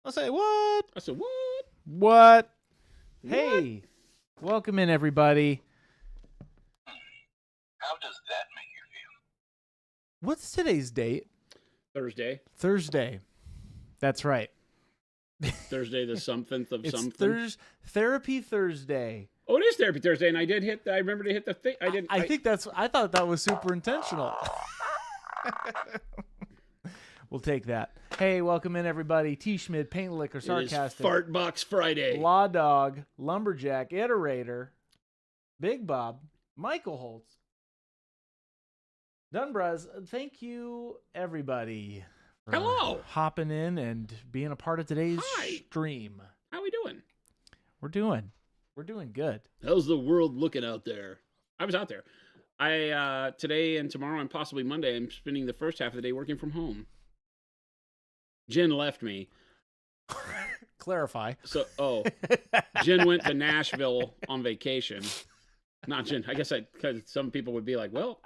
I'll say, what? I said, what? What? Hey, welcome in, everybody. How does that make you feel? What's today's date? Thursday. Thursday. That's right. Thursday the something of It's something. Therapy Thursday. Oh, it is Therapy Thursday, and I remember to hit the thing. I thought that was super intentional. We'll take that. Hey, welcome in, everybody. T. Schmid, Paint Liquor, It is Sarcastic, Fart Box Friday. Law Dog, Lumberjack, Iterator, Big Bob, Michael Holtz, Dunbraz. Thank you, everybody. for Hello. hopping in and being a part of today's Hi. stream. How we doing? We're doing good. How's the world looking out there? I was out there. Today and tomorrow and possibly Monday, I'm spending the first half of the day working from home. Jen left me. Clarify. So, Jen went to Nashville on vacation. Not Jen. I guess because some people would be like, well,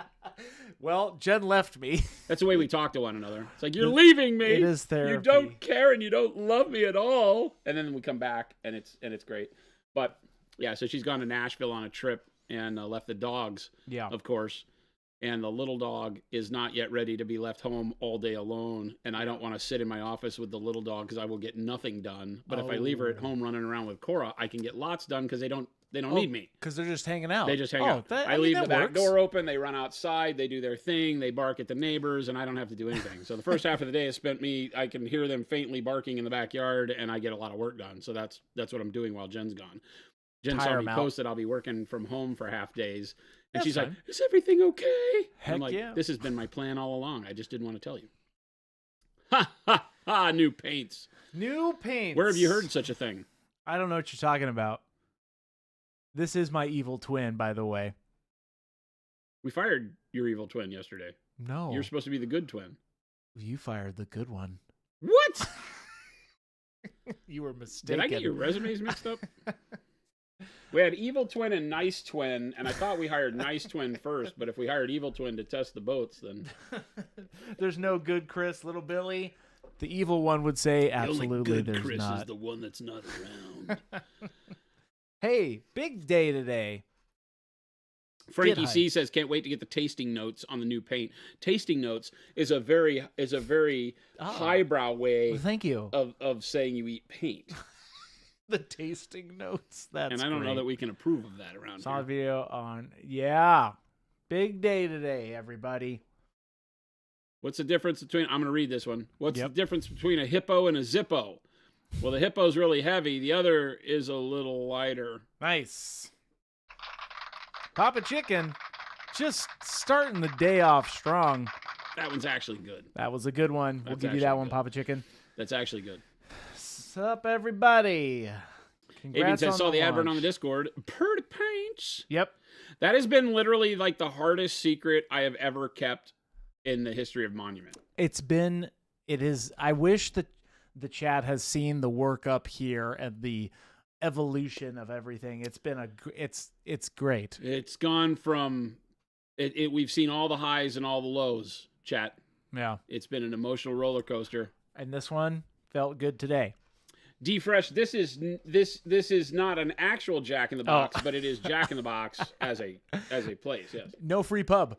Jen left me. that's the way we talk to one another. It's like, you're leaving me. It is therapy. You don't care and you don't love me at all. And then we come back and it's great. But yeah, so she's gone to Nashville on a trip and left the dogs, Yeah. of course. And the little dog is not yet ready to be left home all day alone. And I don't want to sit in my office with the little dog because I will get nothing done. But if I leave her at home running around with Cora, I can get lots done because they don't need me. Because they're just hanging out. They just hang out. I leave the back door open. They run outside. They do their thing. They bark at the neighbors, and I don't have to do anything. So the first half of the day is spent I can hear them faintly barking in the backyard, and I get a lot of work done. So that's what I'm doing while Jen's gone. Jen saw me post that I'll be working from home for half days. And she's like, is everything okay? Heck I'm like, yeah. This has been my plan all along. I just didn't want to tell you. Ha, ha, ha, new paints. New paints. Where have you heard such a thing? I don't know what you're talking about. This is my evil twin, by the way. We fired your evil twin yesterday. No. You're supposed to be the good twin. You fired the good one. What? You were mistaken. Did I get your resumes mixed up? We had evil twin and nice twin, and I thought we hired nice twin first, but if we hired evil twin to test the boats, then... There's no good Chris, little Billy. The evil one would say, absolutely, the only good there's Chris not. is the one that's not around. Hey, big day today. Frankie C says, can't wait to get the tasting notes on the new paint. Tasting notes is a very highbrow way Thank you. of saying you eat paint. The tasting notes. That's and I don't know great. that we can approve of that around Saw a here. video on, yeah. Big day today, everybody. What's the difference between, I'm going to read this one. What's Yep. the difference between a hippo and a Zippo? Well, the hippo's really heavy. The other is a little lighter. Nice. Papa Chicken, just starting the day off strong. That one's actually good. That was a good one. We'll That's give you that actually one, good. Papa Chicken. That's actually good. Sup, everybody? Congrats Avian on says, saw the advert launch. on the Discord. Pretty paints. Yep. That has been literally like the hardest secret I have ever kept in the history of Monument. It is. I wish that the chat has seen the work up here and the evolution of everything. It's been it's great. It's gone from we've seen all the highs and all the lows, chat. Yeah. It's been an emotional roller coaster. And this one felt good today. D-Fresh, this is not an actual Jack in the Box, but it is Jack in the Box as a place, yes. No free pub.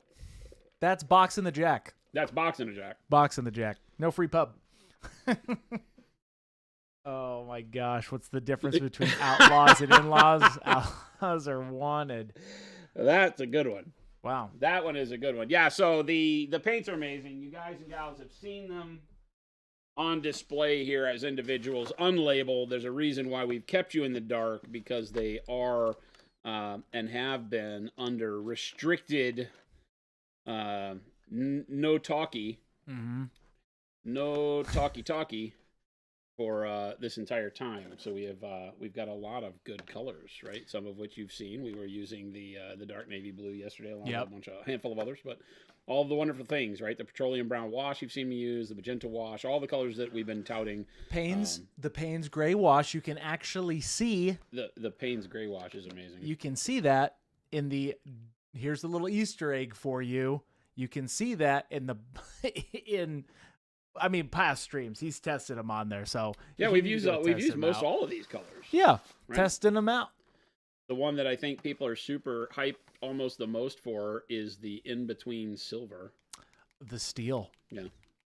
That's Box in the Jack. That's Box in a Jack. Box in the Jack. No free pub. Oh my gosh, what's the difference between outlaws and in-laws? Outlaws are wanted. That's a good one. Wow. That one is a good one. Yeah, so the paints are amazing. You guys and gals have seen them on display here as individuals, unlabeled. There's a reason why we've kept you in the dark, because they are and have been under restricted no talkie. Mm-hmm. No talkie for this entire time. So we've got a lot of good colors, right? Some of which you've seen. We were using the dark navy blue yesterday, along with a handful of others, but all of the wonderful things, right? The petroleum brown wash you've seen me use, the magenta wash, all the colors that we've been touting. The Payne's gray wash, you can actually see. The Payne's gray wash is amazing. You can see that in the. Here's a little Easter egg for you. You can see that in I mean, past streams, he's tested them on there. So yeah, we've used most all of these colors. Yeah, right? Testing them out. The one that I think people are super hyped almost the most for is the in-between silver. The steel. Yeah.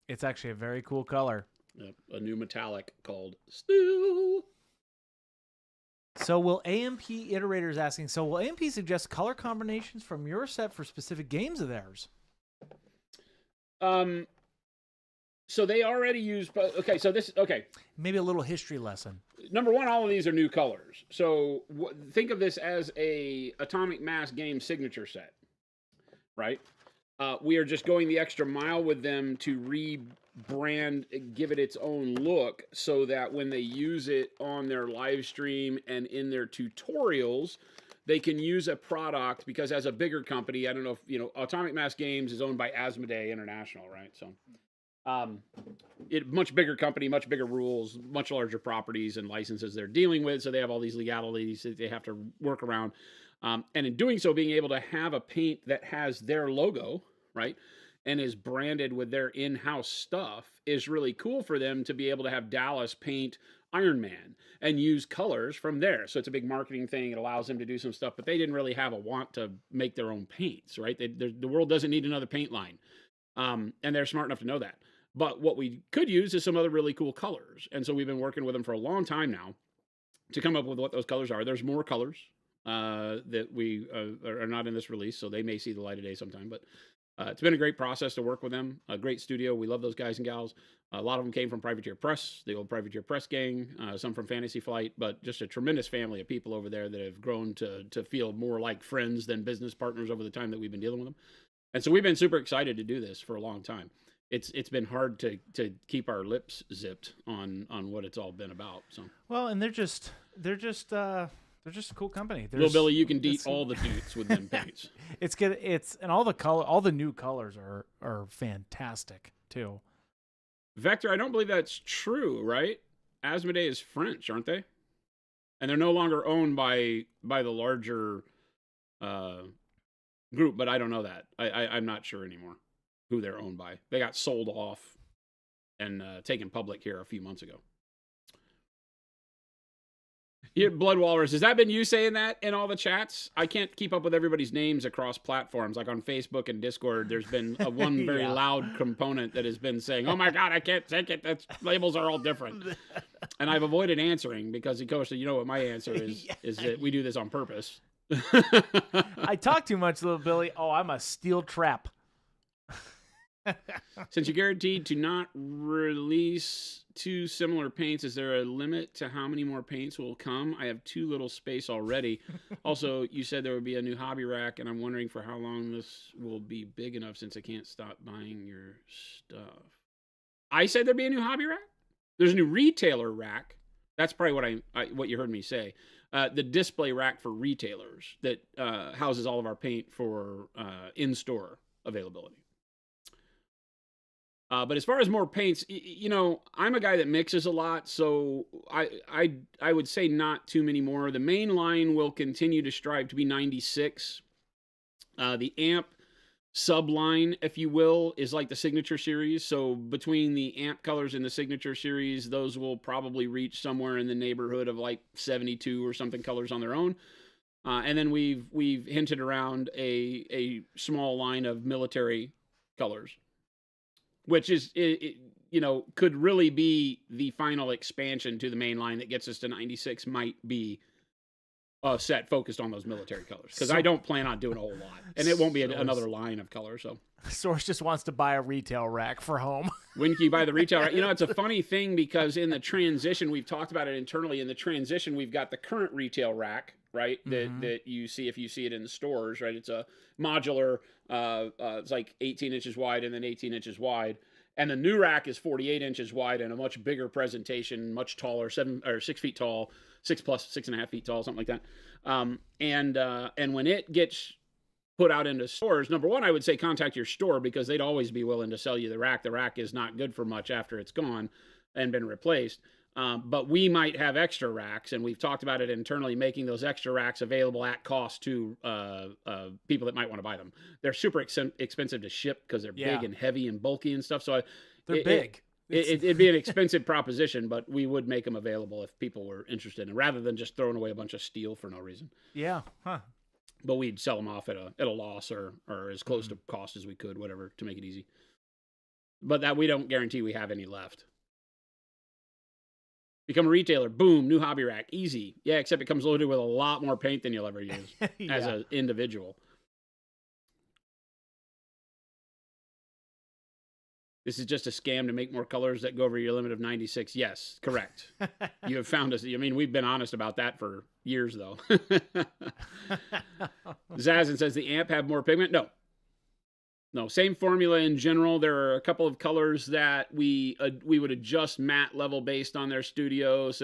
It's actually a very cool color. Yep. A new metallic called steel. So will AMP Iterators asking, so will AMP suggest color combinations from your set for specific games of theirs? So they already use, okay, so this, okay. Maybe a little history lesson. Number one, all of these are new colors. So think of this as a Atomic Mass game signature set, right? We are just going the extra mile with them to rebrand, give it its own look so that when they use it on their live stream and in their tutorials, they can use a product, because as a bigger company, I don't know if, you know, Atomic Mass Games is owned by Asmodee International, right? So much bigger company, much bigger rules, much larger properties and licenses they're dealing with. So they have all these legalities that they have to work around. And in doing so, being able to have a paint that has their logo, right, and is branded with their in-house stuff is really cool for them to be able to have Dallas paint Iron Man and use colors from there. So it's a big marketing thing. It allows them to do some stuff, but they didn't really have a want to make their own paints, right? The world doesn't need another paint line. And they're smart enough to know that. But what we could use is some other really cool colors. And so we've been working with them for a long time now to come up with what those colors are. There's more colors that we are not in this release, so they may see the light of day sometime. But it's been a great process to work with them. A great studio. We love those guys and gals. A lot of them came from Privateer Press, the old Privateer Press gang, some from Fantasy Flight, but just a tremendous family of people over there that have grown to feel more like friends than business partners over the time that we've been dealing with them. And so we've been super excited to do this for a long time. It's been hard to keep our lips zipped on what it's all been about. So well, and they're just a cool company. Little Billy, you can beat all the dudes with them paints. It's good. And all the new colors are fantastic too. Vector, I don't believe that's true, right? Asmodee is French, aren't they? And they're no longer owned by the larger group, but I don't know that. I'm not sure anymore who they're owned by. They got sold off and taken public here a few months ago. Yeah, Blood Walrus, has that been you saying that in all the chats? I can't keep up with everybody's names across platforms. Like on Facebook and Discord, there's been one very loud component that has been saying, oh my God, I can't take it. That's, labels are all different. And I've avoided answering because he goes, you know what my answer is, is that we do this on purpose. I talk too much, Little Billy. Oh, I'm a steel trap. Since you're guaranteed to not release two similar paints, is there a limit to how many more paints will come? I have too little space already. Also, you said there would be a new hobby rack, and I'm wondering for how long this will be big enough since I can't stop buying your stuff. I said there'd be a new hobby rack? There's a new retailer rack. That's probably what you heard me say. The display rack for retailers that houses all of our paint for in-store availability. But as far as more paints, you know, I'm a guy that mixes a lot, so I would say not too many more. The main line will continue to strive to be 96. The AMP subline, if you will, is like the Signature Series. So between the AMP colors and the Signature Series, those will probably reach somewhere in the neighborhood of like 72 or something colors on their own. And then we've hinted around a small line of military colors, which is, you know, could really be the final expansion to the main line that gets us to 96, might be a set focused on those military colors. Because I don't plan on doing a whole lot. And it won't be another line of color. So Source just wants to buy a retail rack for home. When can you buy the retail rack? You know, it's a funny thing because in the transition, we've talked about it internally. In the transition, we've got the current retail rack, right? That you see if you see it in the stores, right? It's a modular, it's like 18 inches wide and then 18 inches wide. And the new rack is 48 inches wide and a much bigger presentation, much taller, 6 feet tall, 6.5 feet tall, something like that. And when it gets put out into stores, number one, I would say contact your store because they'd always be willing to sell you the rack. The rack is not good for much after it's gone and been replaced. But we might have extra racks, and we've talked about it internally, making those extra racks available at cost to people that might want to buy them. They're super expensive to ship because they're big and heavy and bulky and stuff. So they're big. It'd be an expensive proposition, but we would make them available if people were interested, and rather than just throwing away a bunch of steel for no reason. Yeah. Huh. But we'd sell them off at a loss or as close to cost as we could, whatever, to make it easy. But that we don't guarantee we have any left. Become a retailer. Boom, new hobby rack. Easy. Yeah, except it comes loaded with a lot more paint than you'll ever use as an individual. This is just a scam to make more colors that go over your limit of 96. Yes, correct. You have found us. I mean, we've been honest about that for years, though. Zazin says the amp have more pigment. No, same formula in general. There are a couple of colors that we would adjust matte level based on their studios,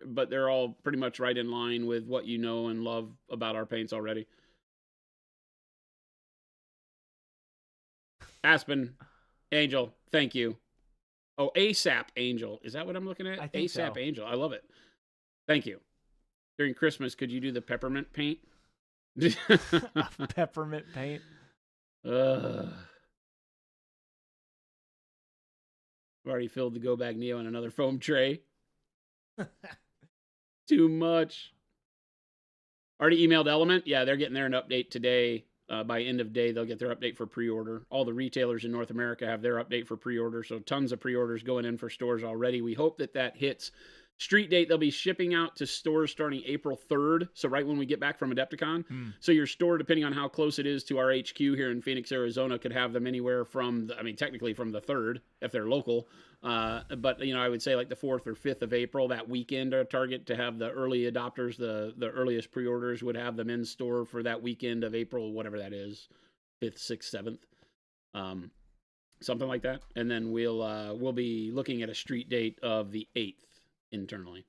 but they're all pretty much right in line with what you know and love about our paints already. Aspen, Angel, thank you. Oh, ASAP Angel. Is that what I'm looking at? I think ASAP so. Angel. I love it. Thank you. During Christmas, could you do the peppermint paint? Peppermint paint. I've already filled the Go Bag Neo in another foam tray. Too much. Already emailed Element. Yeah, they're getting their an update today. By end of day, they'll get their update for pre-order. All the retailers in North America have their update for pre-order, so tons of pre-orders going in for stores already. We hope that hits street date. They'll be shipping out to stores starting April 3rd, so right when we get back from Adepticon. So your store, depending on how close it is to our HQ here in Phoenix, Arizona, could have them anywhere from, technically from the 3rd, if they're local. But, I would say like the 4th or 5th of April, that weekend, our target to have the early adopters, the earliest pre-orders would have them in store for that weekend of April, whatever that is, 5th, 6th, 7th, something like that. And then we'll be looking at a street date of the 8th internally.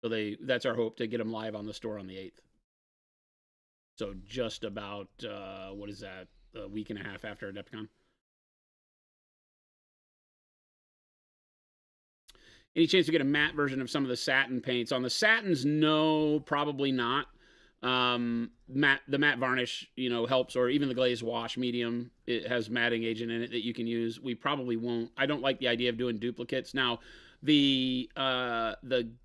So that's our hope, to get them live on the store on the 8th. So just about, what is that, a week and a half after Adepticon. Any chance we get a matte version of some of the satin paints? On the satins, no, probably not. The matte varnish, helps, or even the glaze wash medium, it has matting agent in it that you can use. We probably won't. I don't like the idea of doing duplicates. Now, the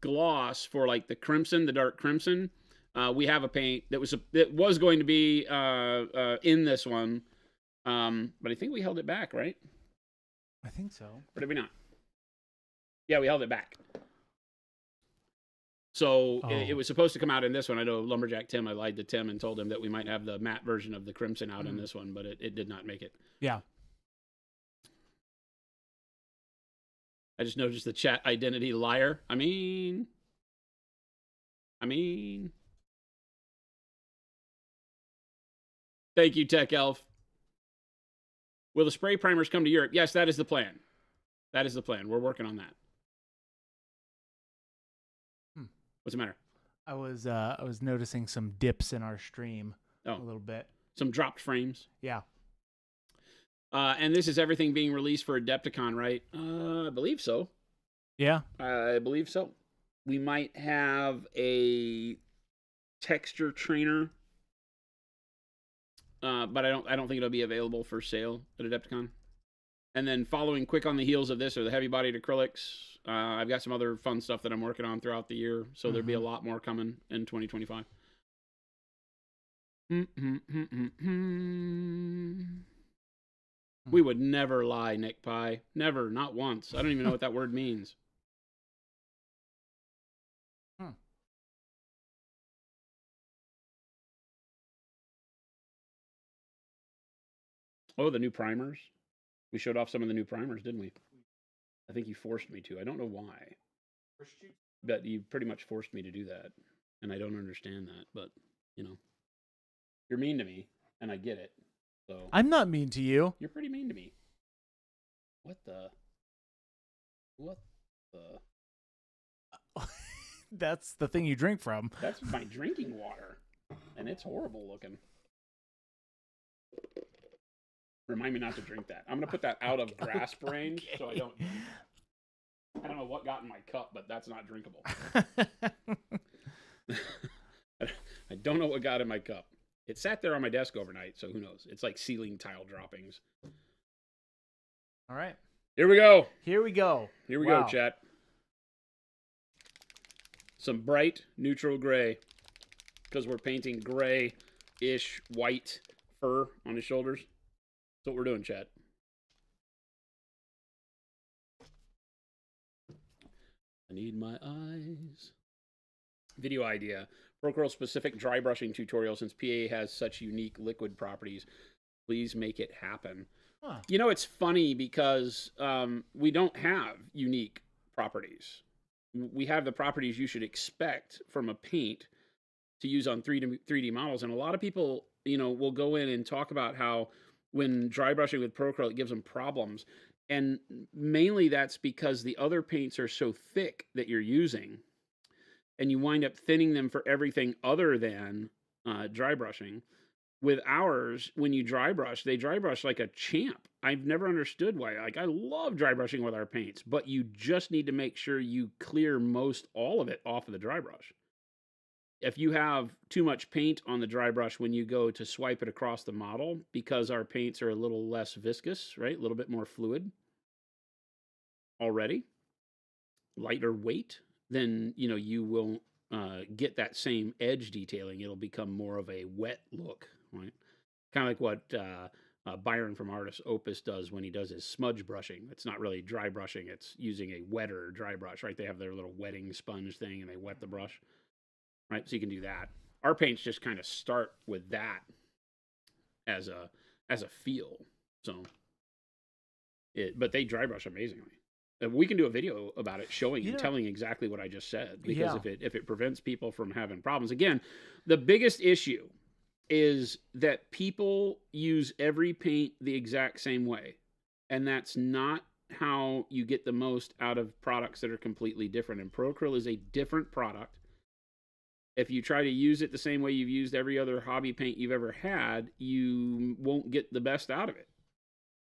gloss for like the crimson, the dark crimson, we have a paint that was going to be in this one, but I think we held it back, right? I think so. Or did we not? Yeah, we held it back. So it was supposed to come out in this one. I know Lumberjack Tim, I lied to Tim and told him that we might have the matte version of the crimson out in this one, but it did not make it. Yeah. I just noticed the chat identity liar. I mean. Thank you, Tech Elf. Will the spray primers come to Europe? Yes, that is the plan. That is the plan. We're working on that. What's the matter? I was noticing some dips in our stream a little bit. Some dropped frames. Yeah. And this is everything being released for Adepticon, right? I believe so. Yeah. I believe so. We might have a texture trainer, but I don't think it'll be available for sale at Adepticon. And then following quick on the heels of this are the heavy-bodied acrylics. I've got some other fun stuff that I'm working on throughout the year, so there'll be a lot more coming in 2025. We would never lie, Nick Pie. Never, not once. I don't even know what that word means. Oh, the new primers. We showed off some of the new primers, didn't we? I think you forced me to. I don't know why. But you pretty much forced me to do that. And I don't understand that. But, you're mean to me, and I get it. So I'm not mean to you. You're pretty mean to me. What the? That's the thing you drink from. That's my drinking water. And it's horrible looking. Remind me not to drink that. I'm going to put that out of grasp range so I don't know what got in my cup, but that's not drinkable. I don't know what got in my cup. It sat there on my desk overnight, so who knows? It's like ceiling tile droppings. All right. Here we go. Here we go. Here we Wow. go, chat. Some bright neutral gray, because we're painting gray-ish white fur on his shoulders. That's what we're doing, chat. I need my eyes. Video idea. Procurl specific dry brushing tutorial since PA has such unique liquid properties. Please make it happen. Huh. You know, it's funny because we don't have unique properties. We have the properties you should expect from a paint to use on 3D models. And a lot of people, you know, will go in and talk about how when dry brushing with Procurl, it gives them problems. And mainly that's because the other paints are so thick that you're using, and you wind up thinning them for everything other than dry brushing. With ours, when you dry brush, they dry brush like a champ. I've never understood why. Like, I love dry brushing with our paints, but you just need to make sure you clear most all of it off of the dry brush. If you have too much paint on the dry brush when you go to swipe it across the model, because our paints are a little less viscous, right? A little bit more fluid already, lighter weight, then, you know, you won't get that same edge detailing. It'll become more of a wet look, right? Kind of like what Byron from Artist Opus does when he does his smudge brushing. It's not really dry brushing. It's using a wetter dry brush, right? They have their little wetting sponge thing and they wet the brush, right? So you can do that. Our paints just kind of start with that as a feel. So, but they dry brush amazingly. We can do a video about it showing and telling exactly what I just said, because if it prevents people from having problems. Again, the biggest issue is that people use every paint the exact same way, and that's not how you get the most out of products that are completely different. And Procurl is a different product. If you try to use it the same way you've used every other hobby paint you've ever had, you won't get the best out of it,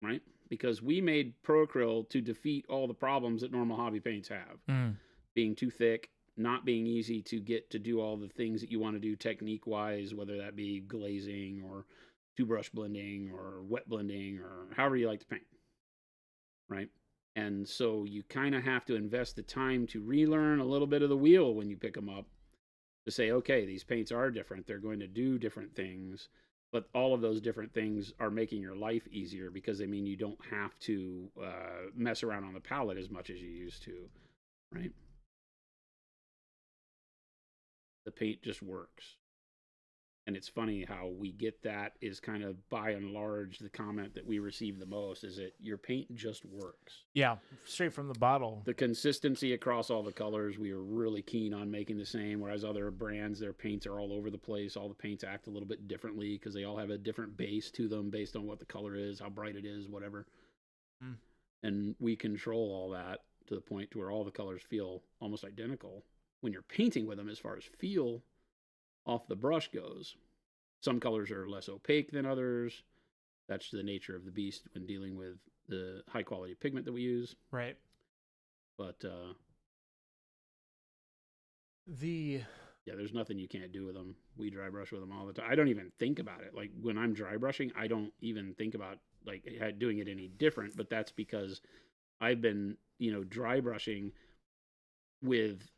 right? Because we made Procurl to defeat all the problems that normal hobby paints have. Being too thick, not being easy to get to do all the things that you want to do technique-wise, whether that be glazing or two-brush blending or wet blending or however you like to paint, right? And so you kind of have to invest the time to relearn a little bit of the wheel when you pick them up, to say, okay, these paints are different. They're going to do different things. But all of those different things are making your life easier, because they mean you don't have to mess around on the palette as much as you used to, right? The paint just works. And it's funny how we get that is kind of by and large the comment that we receive the most, is that your paint just works. Yeah, straight from the bottle. The consistency across all the colors, we are really keen on making the same, whereas other brands, their paints are all over the place. All the paints act a little bit differently because they all have a different base to them based on what the color is, how bright it is, whatever. And we control all that to the point to where all the colors feel almost identical when you're painting with them as far as feel off the brush goes. Some colors are less opaque than others. That's the nature of the beast when dealing with the high quality pigment that we use. Right. But there's nothing you can't do with them. We dry brush with them all the time. I don't even think about it. Like when I'm dry brushing, I don't even think about like doing it any different, but that's because I've been, you know, dry brushing with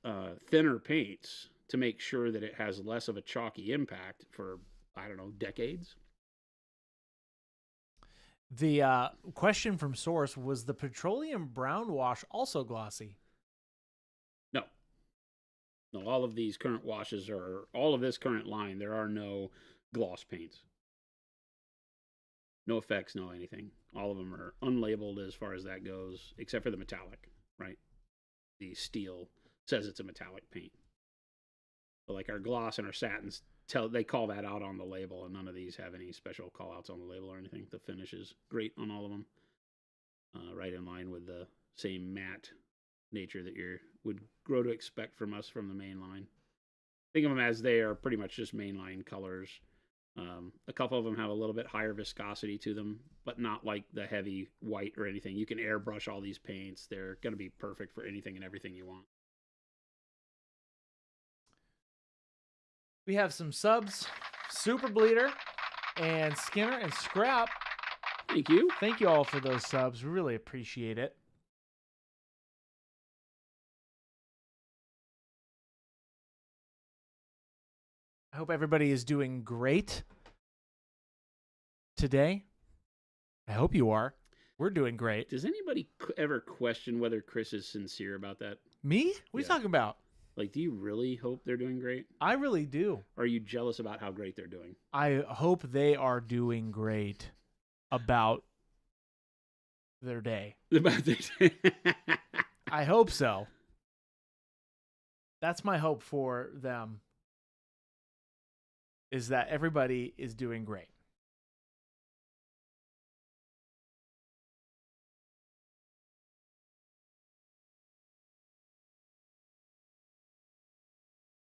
thinner paints to make sure that it has less of a chalky impact for, I don't know, decades. The question from Source, was the petroleum brown wash also glossy? No. No, all of these current washes are, all of this current line, there are no gloss paints. No effects, no anything. All of them are unlabeled as far as that goes, except for the metallic, right? The steel says it's a metallic paint. But like our gloss and our satins, they call that out on the label, and none of these have any special call outs on the label or anything. The finish is great on all of them. Right in line with the same matte nature that you would grow to expect from us from the main line. Think of them as they are pretty much just mainline colors. A couple of them have a little bit higher viscosity to them, but not like the heavy white or anything. You can airbrush all these paints. They're going to be perfect for anything and everything you want. We have some subs, Super Bleeder, and Skinner and Scrap. Thank you. Thank you all for those subs. We really appreciate it. I hope everybody is doing great today. I hope you are. We're doing great. Does anybody ever question whether Chris is sincere about that? Me? What are you talking about? Like, do you really hope they're doing great? I really do. Or are you jealous about how great they're doing? I hope they are doing great about their day. About their day. I hope so. That's my hope for them, is that everybody is doing great.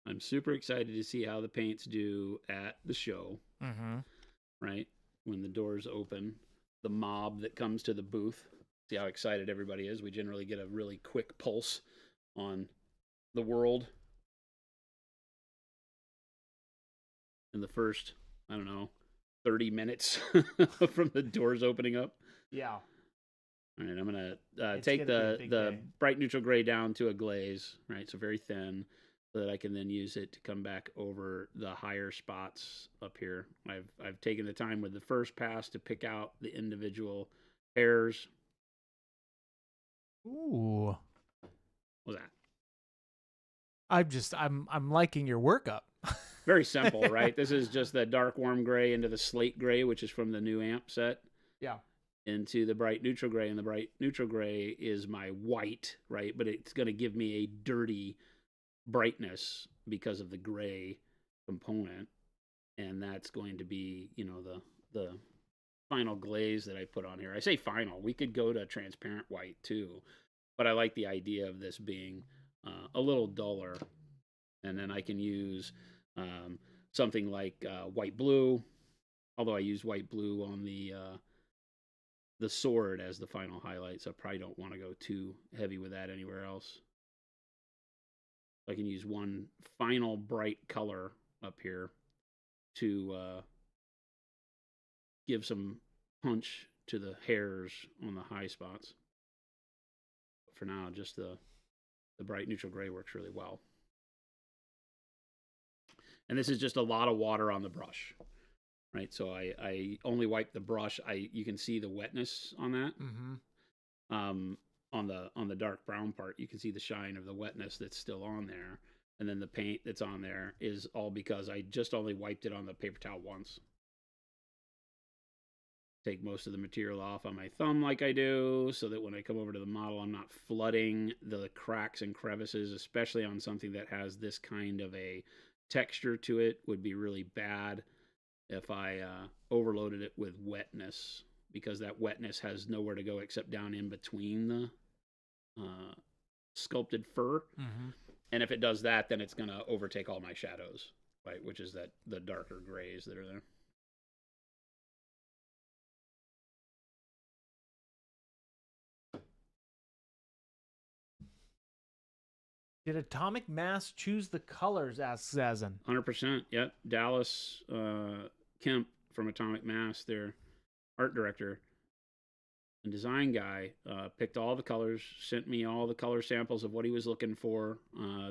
I'm super excited to see how the paints do at the show. Mm-hmm. Right? When the doors open, the mob that comes to the booth. See how excited everybody is. We generally get a really quick pulse on the world in the first, 30 minutes from the doors opening up. Yeah. All right, I'm going to take the bright neutral gray down to a glaze, right? So very thin, so that I can then use it to come back over the higher spots up here. I've taken the time with the first pass to pick out the individual hairs. Ooh. What was that? I'm liking your workup. Very simple, right? This is just the dark warm gray into the slate gray, which is from the new amp set. Yeah. Into the bright neutral gray, and the bright neutral gray is my white, right? But it's going to give me a dirty brightness because of the gray component, and that's going to be, the final glaze that I put on here. I say final. We could go to transparent white too, but I like the idea of this being a little duller, and then I can use something like white blue, although I use white blue on the sword as the final highlight, so I probably don't want to go too heavy with that anywhere else. I can use one final bright color up here to give some punch to the hairs on the high spots. But for now, just the bright neutral gray works really well. And this is just a lot of water on the brush, right? So I only wipe the brush. You can see the wetness on that. Mm-hmm. On the dark brown part, you can see the shine of the wetness that's still on there. And then the paint that's on there is all because I just only wiped it on the paper towel once. Take most of the material off on my thumb like I do, so that when I come over to the model, I'm not flooding the cracks and crevices, especially on something that has this kind of a texture to it. Would be really bad if I overloaded it with wetness, because that wetness has nowhere to go except down in between the sculpted fur. Mm-hmm. And if it does that, then it's going to overtake all my shadows, right? Which is the darker grays that are there. Did Atomic Mass choose the colors? Asks Zazin. 100%. Yep. Dallas Kemp from Atomic Mass, their art director and design guy, picked all the colors, sent me all the color samples of what he was looking for.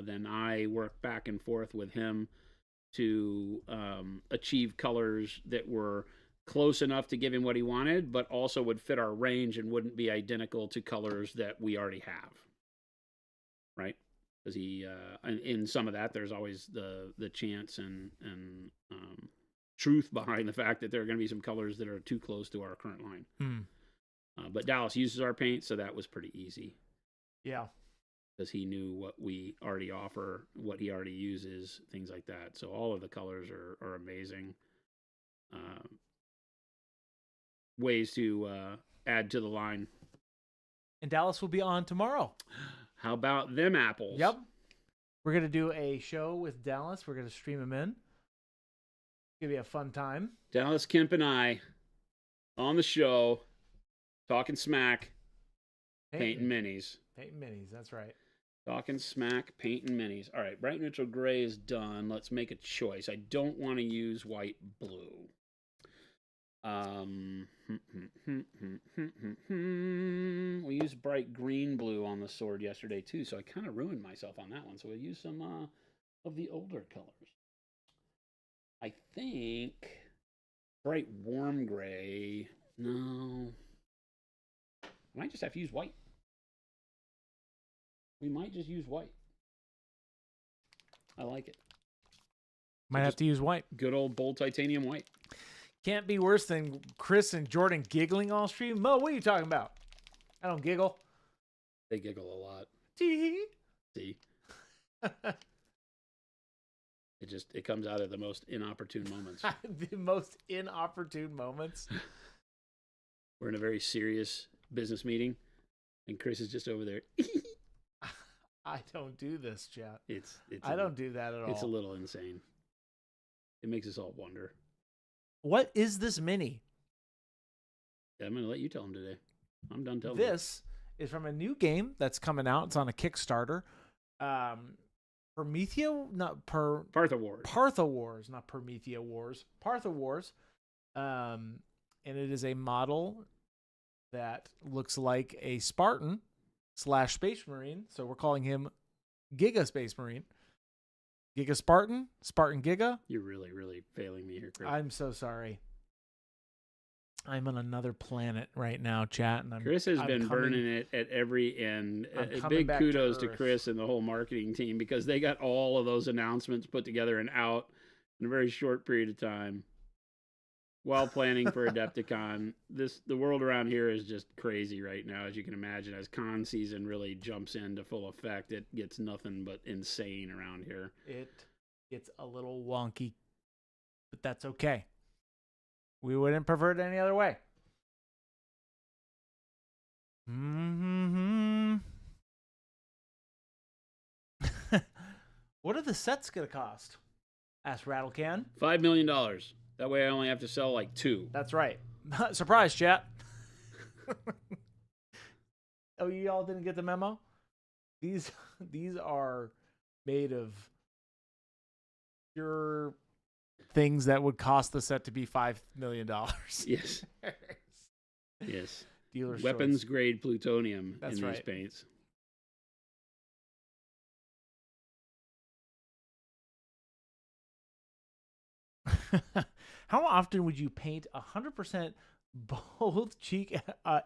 Then I worked back and forth with him to achieve colors that were close enough to give him what he wanted, but also would fit our range and wouldn't be identical to colors that we already have, right? Because he, in some of that, there's always the chance and truth behind the fact that there are going to be some colors that are too close to our current line. But Dallas uses our paint, so that was pretty easy. Yeah. Because he knew what we already offer, what he already uses, things like that. So all of the colors are amazing. Ways to add to the line. And Dallas will be on tomorrow. How about them apples? Yep. We're going to do a show with Dallas. We're going to stream him in. It's going to be a fun time. Dallas Kemp and I on the show, talking smack, painting minis. Painting minis, that's right. Talking smack, painting minis. All right, bright neutral gray is done. Let's make a choice. I don't want to use white blue. We used bright green blue on the sword yesterday too, so I kind of ruined myself on that one. So we'll use some of the older colors. I think bright warm gray. No, I might just have to use white. We might just use white. I like it. Might have to use white. Good old bold titanium white. Can't be worse than Chris and Jordan giggling all stream. Mo, what are you talking about? I don't giggle. They giggle a lot. See? It comes out at the most inopportune moments. The most inopportune moments. We're in a very serious business meeting, and Chris is just over there. I don't do this, chat. I don't do that at all. It's a little insane. It makes us all wonder. What is this mini? Yeah, I'm going to let you tell him today. I'm done telling This is from a new game that's coming out. It's on a Kickstarter. Partha Wars, not Promethea Wars. Partha Wars. And it is a model that looks like a Spartan / Space Marine. So we're calling him Giga Space Marine. Giga Spartan? Spartan Giga? You're really, really failing me here, Chris. I'm so sorry. I'm on another planet right now, chat. And Chris has been burning it at every end. Big kudos to Chris and the whole marketing team, because they got all of those announcements put together and out in a very short period of time while planning for Adepticon. The world around here is just crazy right now, as you can imagine. As con season really jumps into full effect, it gets nothing but insane around here. It gets a little wonky, but that's okay. We wouldn't prefer it any other way. What are the sets going to cost? Asked Rattlecan. $5 million. That way I only have to sell like 2. That's right. Surprise, chat. Oh, you all didn't get the memo? These are made of pure things that would cost the set to be $5 million. Yes. Yes. Dealer's weapons choice. Grade plutonium That's in right. these paints. How often would you paint 100% both cheek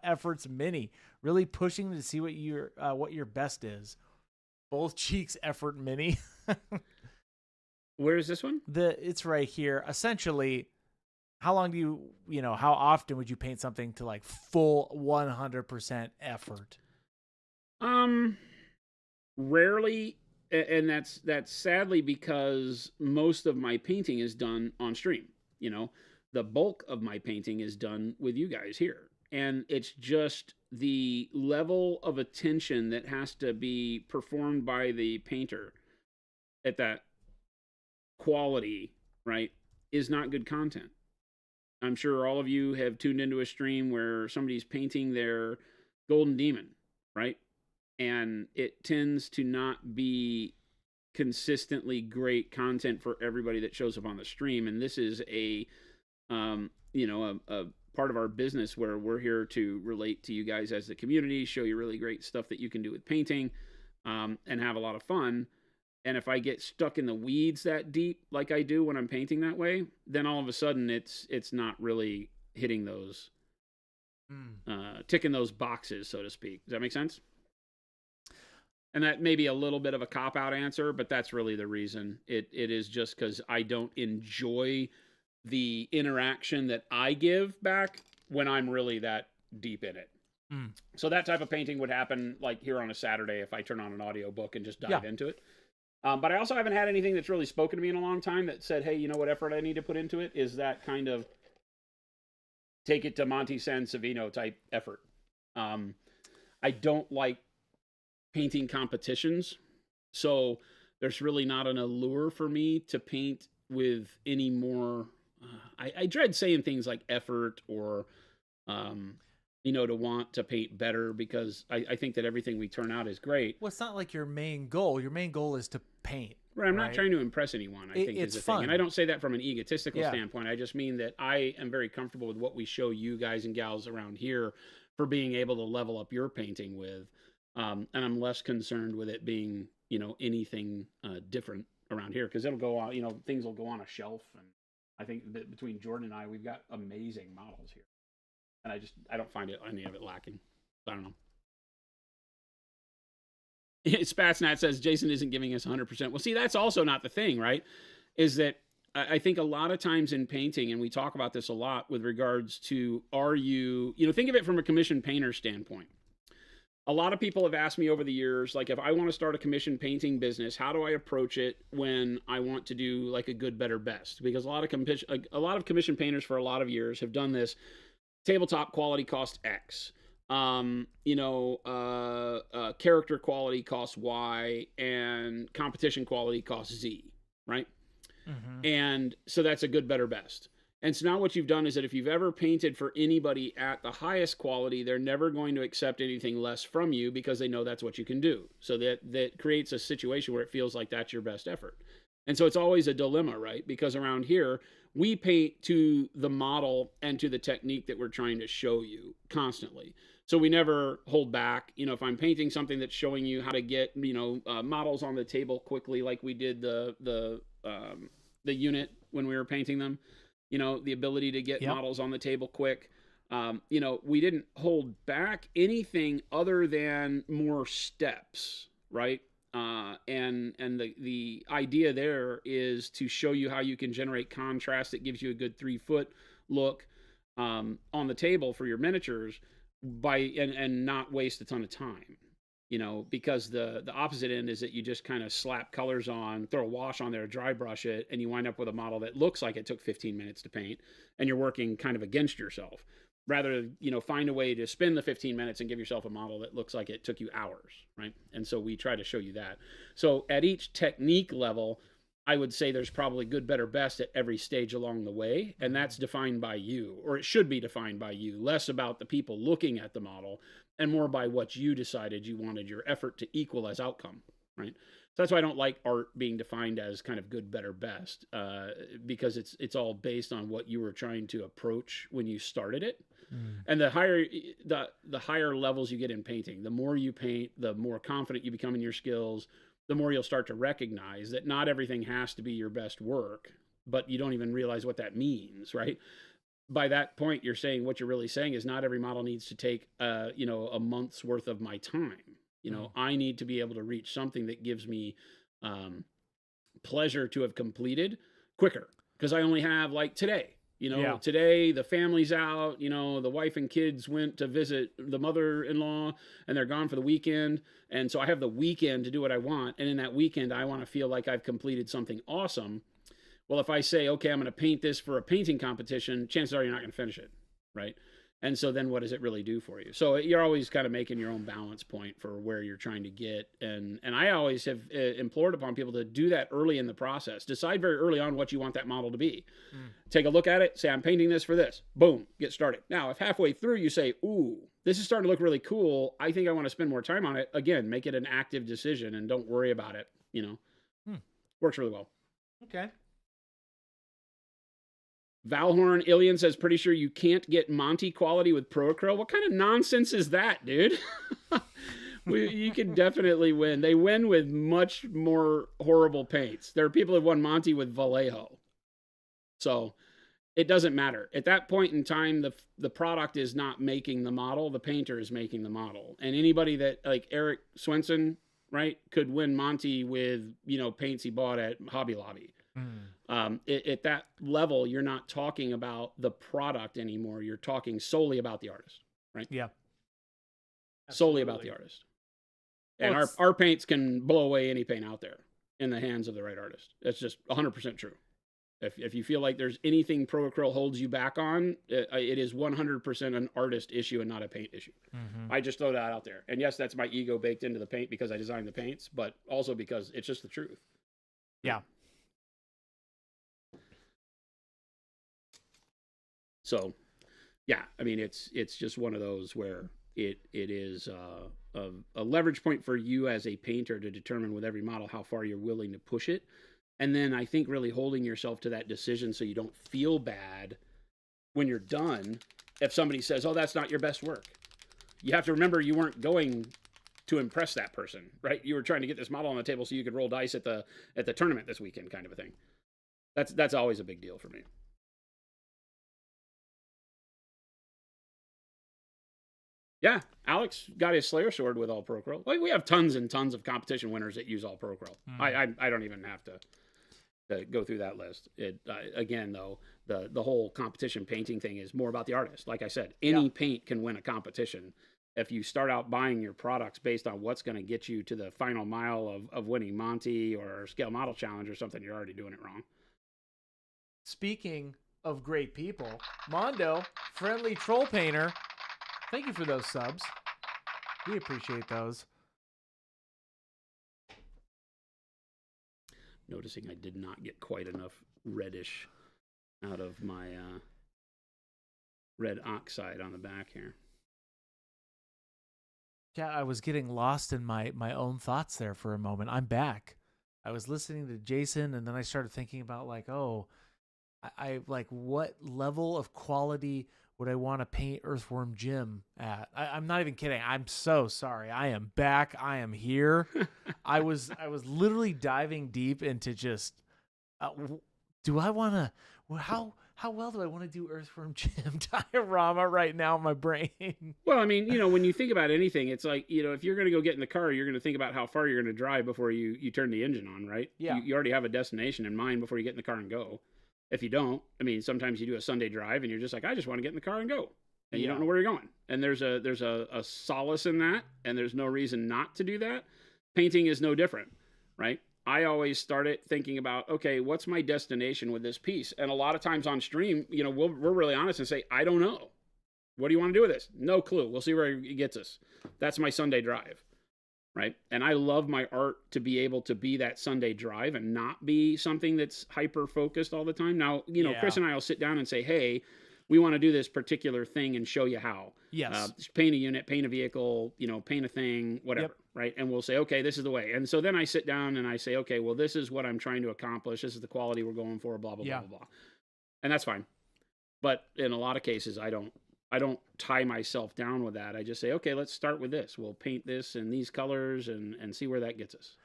efforts mini? Really pushing to see what your best is. Both cheeks effort mini. Where is this one? It's right here. Essentially, how long how often would you paint something to like full 100% effort? Rarely, and that's sadly because most of my painting is done on stream. The bulk of my painting is done with you guys here. And it's just the level of attention that has to be performed by the painter at that quality, right, is not good content. I'm sure all of you have tuned into a stream where somebody's painting their golden demon, right? And it tends to not be consistently great content for everybody that shows up on the stream. And this is a part of our business where we're here to relate to you guys as the community, show you really great stuff that you can do with painting, and have a lot of fun. And if I get stuck in the weeds that deep, like I do when I'm painting that way, then all of a sudden it's not really hitting those, ticking those boxes, so to speak. Does that make sense? And that may be a little bit of a cop-out answer, but that's really the reason. It is just because I don't enjoy the interaction that I give back when I'm really that deep in it. So that type of painting would happen like here on a Saturday if I turn on an audiobook and just dive into it. But I also haven't had anything that's really spoken to me in a long time that said, hey, you know what effort I need to put into it is that kind of take it to Monty San Savino type effort. I don't like painting competitions, so there's really not an allure for me to paint with any more. I dread saying things like effort or, to want to paint better, because I think that everything we turn out is great. Well, it's not like your main goal. Your main goal is to paint. Right, I'm not trying to impress anyone, I think is the thing. And I don't say that from an egotistical standpoint. I just mean that I am very comfortable with what we show you guys and gals around here for being able to level up your painting with. And I'm less concerned with it being, you know, anything different around here, because it'll go on, you know, things will go on a shelf. And I think that between Jordan and I, we've got amazing models here. And I don't find any of it lacking. I don't know. Spatsnat says Jason isn't giving us 100%. Well, see, that's also not the thing, right? Is that I think a lot of times in painting, and we talk about this a lot with regards to, are you, you know, think of it from a commission painter standpoint. A lot of people have asked me over the years, like, if I want to start a commission painting business, how do I approach it when I want to do like a good, better, best? Because a lot of commission painters for a lot of years have done this. Tabletop quality cost X. You know, character quality costs Y, and competition quality costs Z, right? Mm-hmm. And so that's a good, better, best. And so now what you've done is that if you've ever painted for anybody at the highest quality, they're never going to accept anything less from you because they know that's what you can do. So that creates a situation where it feels like that's your best effort. And so it's always a dilemma, right? Because around here, we paint to the model and to the technique that we're trying to show you constantly. So we never hold back. You know, if I'm painting something that's showing you how to get, you know, models on the table quickly, like we did the unit when we were painting them, you know, the ability to get models on the table quick. You know, we didn't hold back anything other than more steps, right? And the idea there is to show you how you can generate contrast that gives you a good 3-foot look on the table for your miniatures and not waste a ton of time, you know, because the opposite end is that you just kind of slap colors on, throw a wash on there, dry brush it, and you wind up with a model that looks like it took 15 minutes to paint, and you're working kind of against yourself. Rather, you know, find a way to spend the 15 minutes and give yourself a model that looks like it took you hours, right? And so we try to show you that. So at each technique level, I would say there's probably good, better, best at every stage along the way, and that's defined by you, or it should be defined by you, less about the people looking at the model and more by what you decided you wanted your effort to equal as outcome, right? So that's why I don't like art being defined as kind of good, better, best, because it's all based on what you were trying to approach when you started it. And the higher levels you get in painting, the more you paint, the more confident you become in your skills, the more you'll start to recognize that not everything has to be your best work, but you don't even realize what that means, right? By that point, you're saying, what you're really saying is not every model needs to take, you know, a month's worth of my time. You know, I need to be able to reach something that gives me pleasure to have completed quicker, because I only have like today. You know, today the family's out, you know, the wife and kids went to visit the mother-in-law and they're gone for the weekend. And so I have the weekend to do what I want. And in that weekend, I want to feel like I've completed something awesome. Well, if I say, okay, I'm going to paint this for a painting competition, chances are you're not going to finish it, right? And so then what does it really do for you? So you're always kind of making your own balance point for where you're trying to get. And I always have implored upon people to do that early in the process. Decide very early on what you want that model to be. Take a look at it, say, I'm painting this for this. Boom, get started. Now, if halfway through you say, ooh, this is starting to look really cool, I think I want to spend more time on it. Again, make it an active decision and don't worry about it, you know. Works really well. Okay. Valhorn Ilian says, pretty sure you can't get Monty quality with Pro Acryl. What kind of nonsense is that, dude? You can definitely win. They win with much more horrible paints. There are people who won Monty with Vallejo. So it doesn't matter. At that point in time, the product is not making the model. The painter is making the model. And anybody that, like Eric Swenson, right, could win Monty with, you know, paints he bought at Hobby Lobby. At that level, you're not talking about the product anymore. You're talking solely about the artist, right? Yeah. Solely about the artist. And our paints can blow away any paint out there in the hands of the right artist. That's just 100% true. If you feel like there's anything Pro Acryl holds you back on, it is 100% an artist issue and not a paint issue. I just throw that out there. And yes, that's my ego baked into the paint because I designed the paints, but also because it's just the truth. Yeah. So, yeah, I mean, it's just one of those where, it is a leverage point for you as a painter to determine with every model how far you're willing to push it. And then I think really holding yourself to that decision so you don't feel bad when you're done if somebody says, oh, that's not your best work. You have to remember you weren't going to impress that person, right? You were trying to get this model on the table so you could roll dice at the tournament this weekend, kind of a thing. That's always a big deal for me. Yeah, Alex got his Slayer sword with all Pro Acryl. Like, we have tons and tons of competition winners that use all Pro Acryl. I don't even have to go through that list. Again, though, the whole competition painting thing is more about the artist. Like I said, any paint can win a competition. If you start out buying your products based on what's going to get you to the final mile of winning Monty or Scale Model Challenge or something, you're already doing it wrong. Speaking of great people, Mondo, friendly troll painter, thank you for those subs. We appreciate those. Noticing I did not get quite enough reddish out of my red oxide on the back here. Yeah, I was getting lost in my own thoughts there for a moment. I'm back. I was listening to Jason, and then I started thinking about, like, I like, what level of quality would I want to paint Earthworm Jim at? I'm not even kidding. I'm so sorry. I am back. I am here. I was literally diving deep into just, do I want to, how well do I want to do Earthworm Jim diorama right now in my brain? Well, I mean, when you think about anything, it's like, if you're going to go get in the car, you're going to think about how far you're going to drive before you turn the engine on, right? Yeah. You already have a destination in mind before you get in the car and go. If you don't, I mean, sometimes you do a Sunday drive and you're just like, I just want to get in the car and go. And you don't know where you're going. And there's a solace in that, and there's no reason not to do that. Painting is no different, right? I always start it thinking about, okay, what's my destination with this piece? And a lot of times on stream, we're really honest and say, I don't know. What do you want to do with this? No clue. We'll see where it gets us. That's my Sunday drive, right? And I love my art to be able to be that Sunday drive and not be something that's hyper-focused all the time. Now, Chris and I will sit down and say, hey, we want to do this particular thing and show you how. Yes. Paint a unit, paint a vehicle, paint a thing, whatever, right? And we'll say, okay, this is the way. And so then I sit down and I say, okay, well, this is what I'm trying to accomplish. This is the quality we're going for, blah, blah, blah, blah, blah. And that's fine. But in a lot of cases, I don't tie myself down with that. I just say, okay, let's start with this. We'll paint this in these colors and see where that gets us.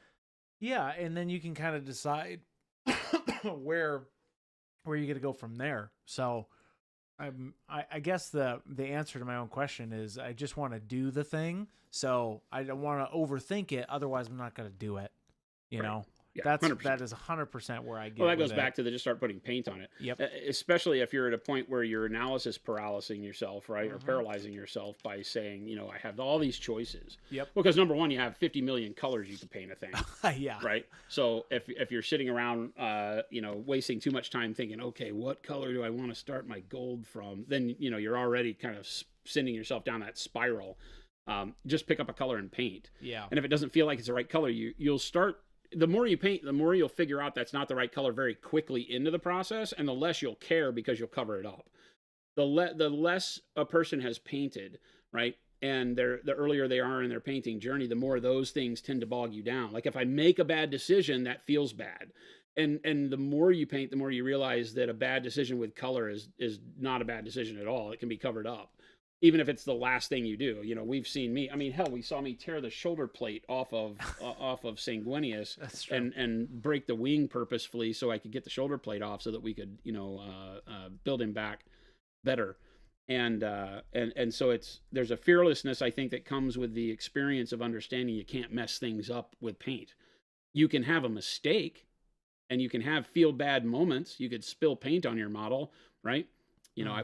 Yeah, and then you can kind of decide where you're going to go from there. So I guess the answer to my own question is I just want to do the thing. So I don't want to overthink it. Otherwise, I'm not going to do it. You know? Yeah, that is 100% where I get. Well, that goes back to just start putting paint on it. Yep. Especially if you're at a point where you're analysis paralyzing yourself, right, or paralyzing yourself by saying, I have all these choices. Yep. Because number one, you have 50 million colors you can paint a thing. Yeah. Right. So if you're sitting around, wasting too much time thinking, okay, what color do I want to start my gold from? Then you're already kind of sending yourself down that spiral. Just pick up a color and paint. Yeah. And if it doesn't feel like it's the right color, you'll start. The more you paint, the more you'll figure out that's not the right color very quickly into the process, and the less you'll care because you'll cover it up. The less a person has painted, right, and the earlier they are in their painting journey, the more those things tend to bog you down. Like if I make a bad decision, that feels bad. And the more you paint, the more you realize that a bad decision with color is not a bad decision at all. It can be covered up. Even if it's the last thing you do. We've seen me. I mean, hell, we saw me tear the shoulder plate off of Sanguinius and break the wing purposefully so I could get the shoulder plate off so that we could, build him back better. And so there's a fearlessness, I think, that comes with the experience of understanding you can't mess things up with paint. You can have a mistake and you can feel bad moments. You could spill paint on your model, right?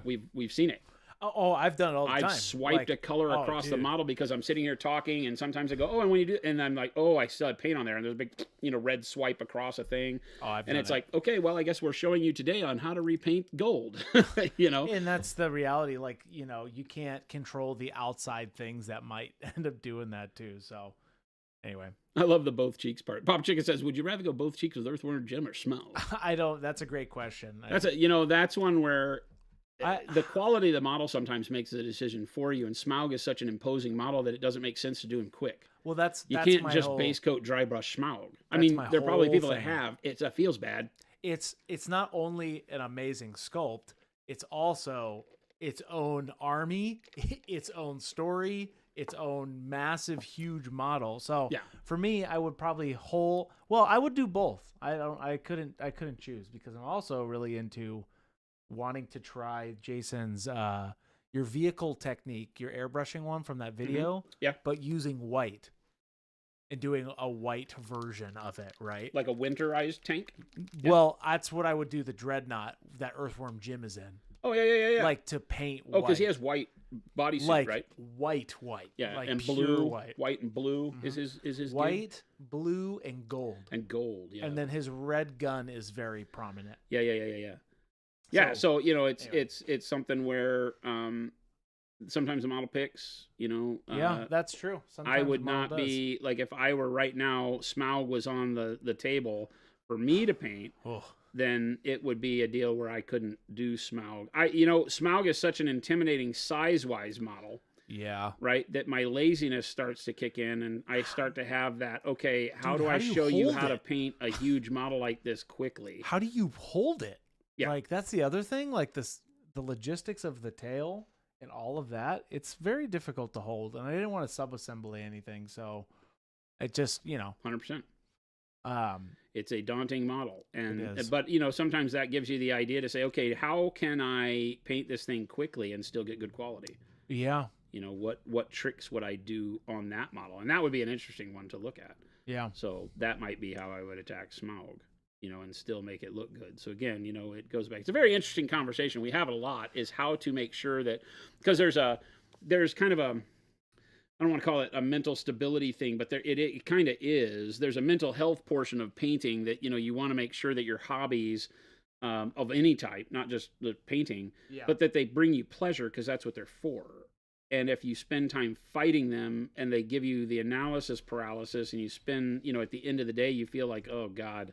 We've seen it. Oh, I've done it all the time. I've swiped a color across the model because I'm sitting here talking, and sometimes I go, and when you do, and I'm like, I still had paint on there, and there's a big, red swipe across a thing. And it's like, okay, well, I guess we're showing you today on how to repaint gold, And that's the reality. Like, you can't control the outside things that might end up doing that too. So anyway. I love the both cheeks part. Pop Chicken says, would you rather go both cheeks with Earthworm Jim or Smell? I don't. That's a great question. That's one where the quality of the model sometimes makes the decision for you. And Smaug is such an imposing model that it doesn't make sense to do him quick. Well, you can't just base coat dry brush Smaug. I mean, there are probably people that have. It feels bad. It's not only an amazing sculpt, it's also its own army, its own story, its own massive, huge model. So for me, I would probably I would do both. I couldn't choose because I'm also really into wanting to try Jason's your vehicle technique, your airbrushing one from that video. But using white and doing a white version of it, right? Like a winterized tank? Well, that's what I would do the Dreadnought that Earthworm Jim is in. Oh, yeah. Like to paint white. Oh, because he has white bodysuit, like right? White. Yeah, like and pure blue. White. White and blue is his white, blue, and gold. And gold, yeah. And then his red gun is very prominent. Yeah, so it's something where sometimes the model picks, that's true. Sometimes I would not be like, if I were right now, Smaug was on the table for me to paint, then it would be a deal where I couldn't do Smaug. Smaug is such an intimidating size-wise model. Yeah. Right? That my laziness starts to kick in and I start to have that, okay, how do I show you how to paint a huge model like this quickly? How do you hold it? Yeah. Like, that's the other thing, like the logistics of the tail and all of that. It's very difficult to hold. And I didn't want to sub-assembly anything, so it just, 100%. It's a daunting model, but sometimes that gives you the idea to say, okay, how can I paint this thing quickly and still get good quality? Yeah. What tricks would I do on that model? And that would be an interesting one to look at. Yeah. So that might be how I would attack Smaug, and still make it look good. So again, it goes back. It's a very interesting conversation. We have it a lot, is how to make sure that, because there's kind of a, I don't want to call it a mental stability thing, but it kind of is. There's a mental health portion of painting that, you want to make sure that your hobbies of any type, not just the painting, but that they bring you pleasure, because that's what they're for. And if you spend time fighting them and they give you the analysis paralysis and you spend, at the end of the day, you feel like, oh God,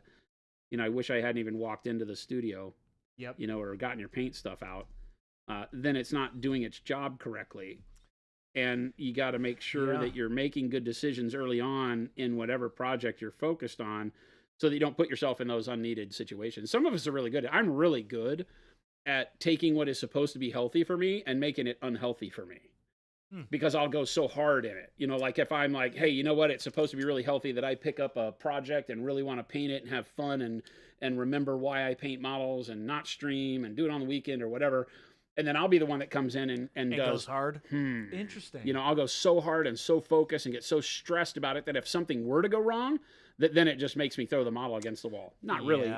I wish I hadn't even walked into the studio, or gotten your paint stuff out, then it's not doing its job correctly. And you got to make sure that you're making good decisions early on in whatever project you're focused on, so that you don't put yourself in those unneeded situations. Some of us are really good. I'm really good at taking what is supposed to be healthy for me and making it unhealthy for me. Because I'll go so hard in it. Like if I'm like, hey, you know what? It's supposed to be really healthy that I pick up a project and really want to paint it and have fun and remember why I paint models and not stream and do it on the weekend or whatever. And then I'll be the one that comes in and goes hard. Interesting. I'll go so hard and so focused and get so stressed about it that if something were to go wrong, then it just makes me throw the model against the wall. Not really,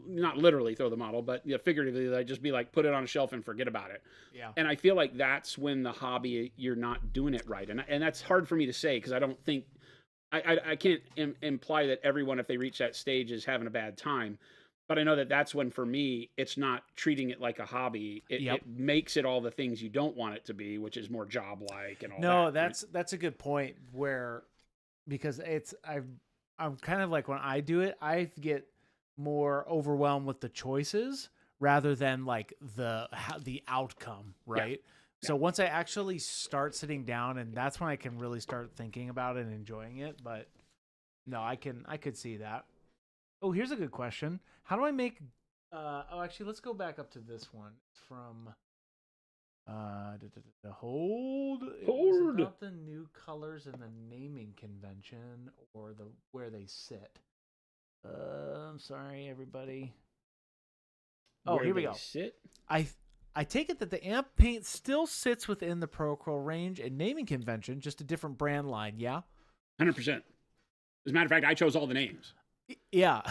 not literally throw the model, but figuratively, I'd just be like, put it on a shelf and forget about it. Yeah. And I feel like that's when the hobby, you're not doing it right. And that's hard for me to say, because I don't think, I can't imply that everyone, if they reach that stage, is having a bad time. But I know that that's when, for me, it's not treating it like a hobby. It makes it all the things you don't want it to be, which is more job-like and all that. No, that's a good point, because I'm kind of like, when I do it, I get more overwhelmed with the choices rather than like the outcome, right? Yeah. So once I actually start sitting down, and that's when I can really start thinking about it and enjoying it. But no, I could see that. Oh, here's a good question. How do I make actually, let's go back up to this one. It's from Hold. It was about the new colors in the naming convention, or where they sit. I'm sorry, everybody. Oh, here we go. Sit? I take it that the amp paint still sits within the Acryl range and naming convention, just a different brand line, yeah? 100%. As a matter of fact, I chose all the names. Yeah.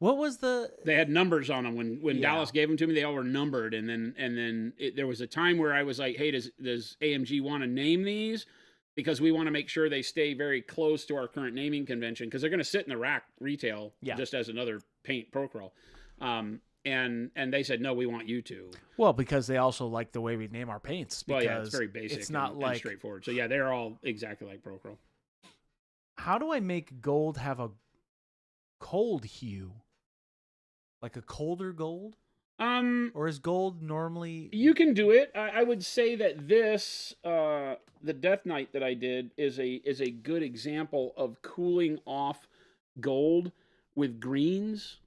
What was They had numbers on them when Dallas gave them to me. They all were numbered, and then there was a time where I was like, "Hey, does AMG want to name these? Because we want to make sure they stay very close to our current naming convention, because they're going to sit in the rack retail just as another paint Acryl." And they said, "No, we want you to." Well, because they also like the way we name our paints. Well, yeah, it's very basic. It's not and straightforward. So yeah, they're all exactly like Acryl. How do I make gold have a cold hue? Like a colder gold? Or is gold normally? You can do it. I would say that this, the Death Knight that I did, is a good example of cooling off gold with greens.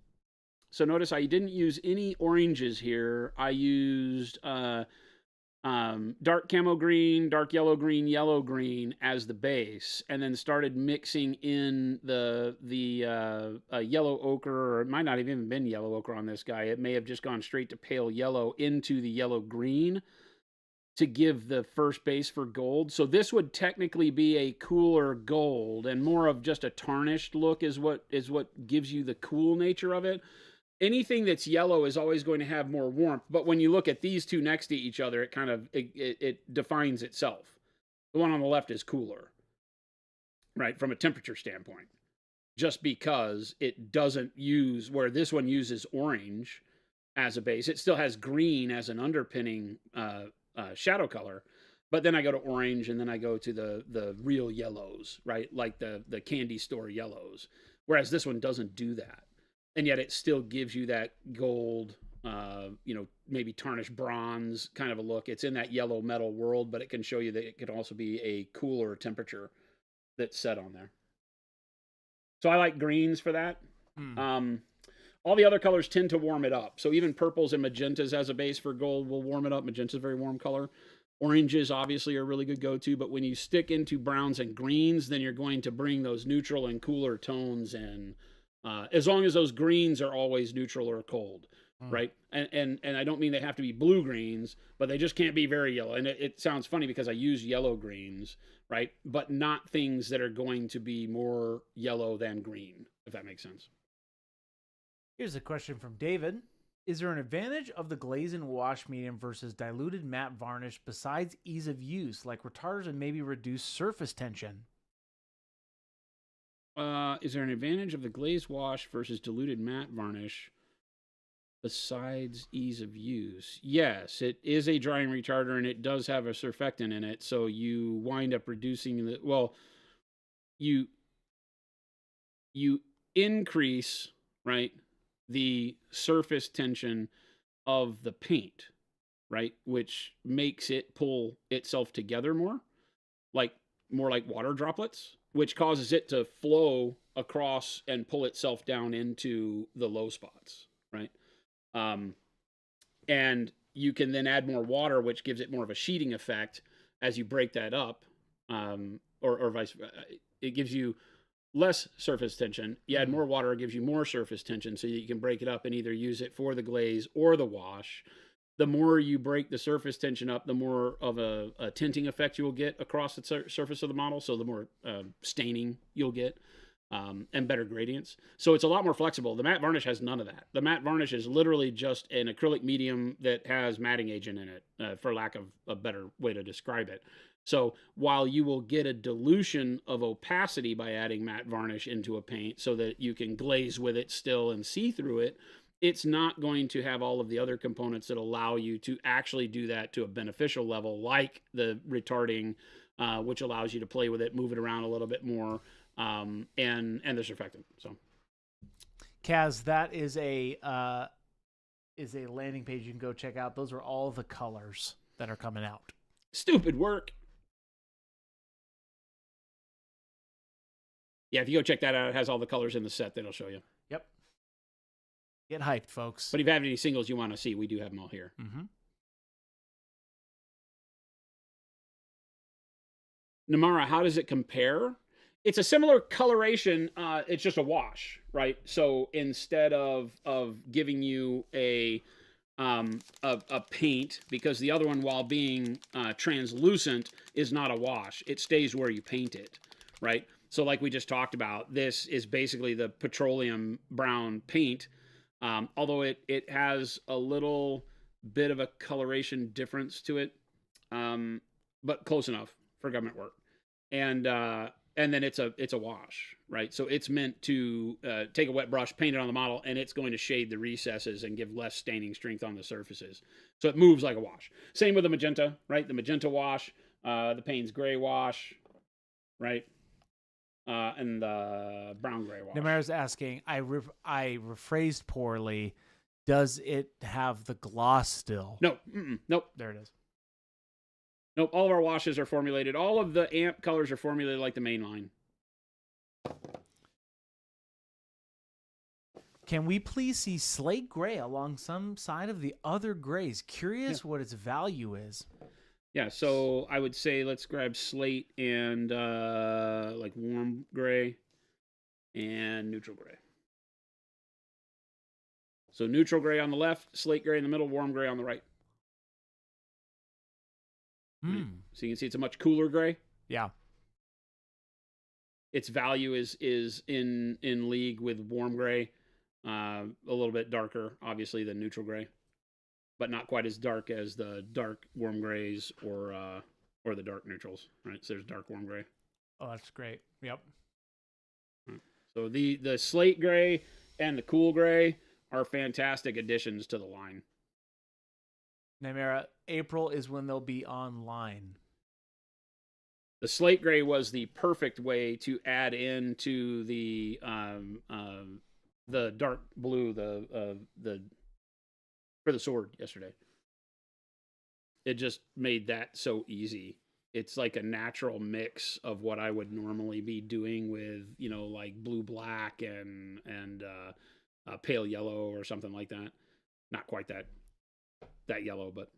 So notice I didn't use any oranges here. I used dark camo green, dark yellow green as the base, and then started mixing in the yellow ochre, or it might not have even been yellow ochre on this guy. It may have just gone straight to pale yellow into the yellow green to give the first base for gold. So this would technically be a cooler gold, and more of just a tarnished look is what gives you the cool nature of it. Anything that's yellow is always going to have more warmth, but when you look at these two next to each other, it kind of it defines itself. The one on the left is cooler, right, from a temperature standpoint, just because it doesn't use, where this one uses orange as a base. It still has green as an underpinning shadow color, but then I go to orange, and then I go to the real yellows, right, like the candy store yellows, whereas this one doesn't do that. And yet it still gives you that gold, maybe tarnished bronze kind of a look. It's in that yellow metal world, but it can show you that it could also be a cooler temperature that's set on there. So I like greens for that. All the other colors tend to warm it up. So even purples and magentas as a base for gold will warm it up. Magenta's a very warm color. Oranges obviously are a really good go-to, but when you stick into browns and greens, then you're going to bring those neutral and cooler tones in. As long as those greens are always neutral or cold, right? And I don't mean they have to be blue greens, but they just can't be very yellow. And it sounds funny because I use yellow greens, right? But not things that are going to be more yellow than green, if that makes sense. Here's a question from David. Is there an advantage of the glaze and wash medium versus diluted matte varnish besides ease of use, like retarders and maybe reduced surface tension? Is there an advantage of the glaze wash versus diluted matte varnish besides ease of use? Yes, it is a drying retarder, and it does have a surfactant in it, so you wind up reducing you increase, right, the surface tension of the paint, right, which makes it pull itself together more like water droplets, which causes it to flow across and pull itself down into the low spots, right? And you can then add more water, which gives it more of a sheeting effect as you break that up, or vice versa. It gives you less surface tension. You add more water, it gives you more surface tension, so you can break it up and either use it for the glaze or the wash. The more you break the surface tension up, the more of a tinting effect you'll get across the surface of the model, so the more staining you'll get, and better gradients. So it's a lot more flexible. The matte varnish has none of that. The matte varnish is literally just an acrylic medium that has matting agent in it, for lack of a better way to describe it. So while you will get a dilution of opacity by adding matte varnish into a paint so that you can glaze with it still and see through it, it's not going to have all of the other components that allow you to actually do that to a beneficial level, like the retarding, which allows you to play with it, move it around a little bit more, and the surfactant. So, Kaz, that is a landing page you can go check out. Those are all the colors that are coming out. Stupid work. Yeah, if you go check that out, it has all the colors in the set that it'll show you. Yep. Get hyped, folks. But if you have any singles you want to see, we do have them all here. Namara, how does it compare? It's a similar coloration. It's just a wash, right? So instead of giving you a paint, because the other one, while being translucent, is not a wash. It stays where you paint it, right? So like we just talked about, this is basically the petroleum brown paint. Although it has a little bit of a coloration difference to it, but close enough for government work. And then it's a wash, right? So it's meant to take a wet brush, paint it on the model, and it's going to shade the recesses and give less staining strength on the surfaces. So it moves like a wash. Same with the magenta, right? The magenta wash, the Payne's gray wash, right? And the brown gray wash. Namara's asking, I rephrased poorly. Does it have the gloss still? No. Nope. There it is. Nope. All of our washes are formulated. All of the amp colors are formulated like the main line. Can we please see slate gray along some side of the other grays? Curious what its value is. Yeah, so I would say let's grab slate and like warm gray and neutral gray. So neutral gray on the left, slate gray in the middle, warm gray on the right. Right. So you can see it's a much cooler gray. Yeah. Its value is in league with warm gray. A little bit darker, obviously, than neutral gray, but not quite as dark as the dark warm grays or the dark neutrals, right? So there's dark warm gray. Oh, that's great. Yep. Right. So the slate gray and the cool gray are fantastic additions to the line. Nymera, April is when they'll be online. The slate gray was the perfect way to add into the dark blue, for the sword yesterday. It just made that so easy. It's like a natural mix of what I would normally be doing with, like blue black and pale yellow or something like that. Not quite that yellow, but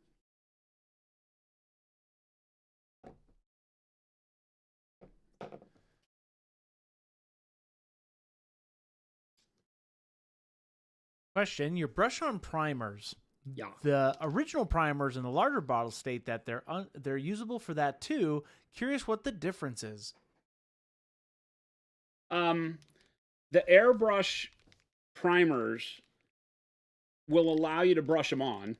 question, your brush-on primers. Yeah. The original primers in the larger bottles state that they're usable for that too. Curious what the difference is. The airbrush primers will allow you to brush them on.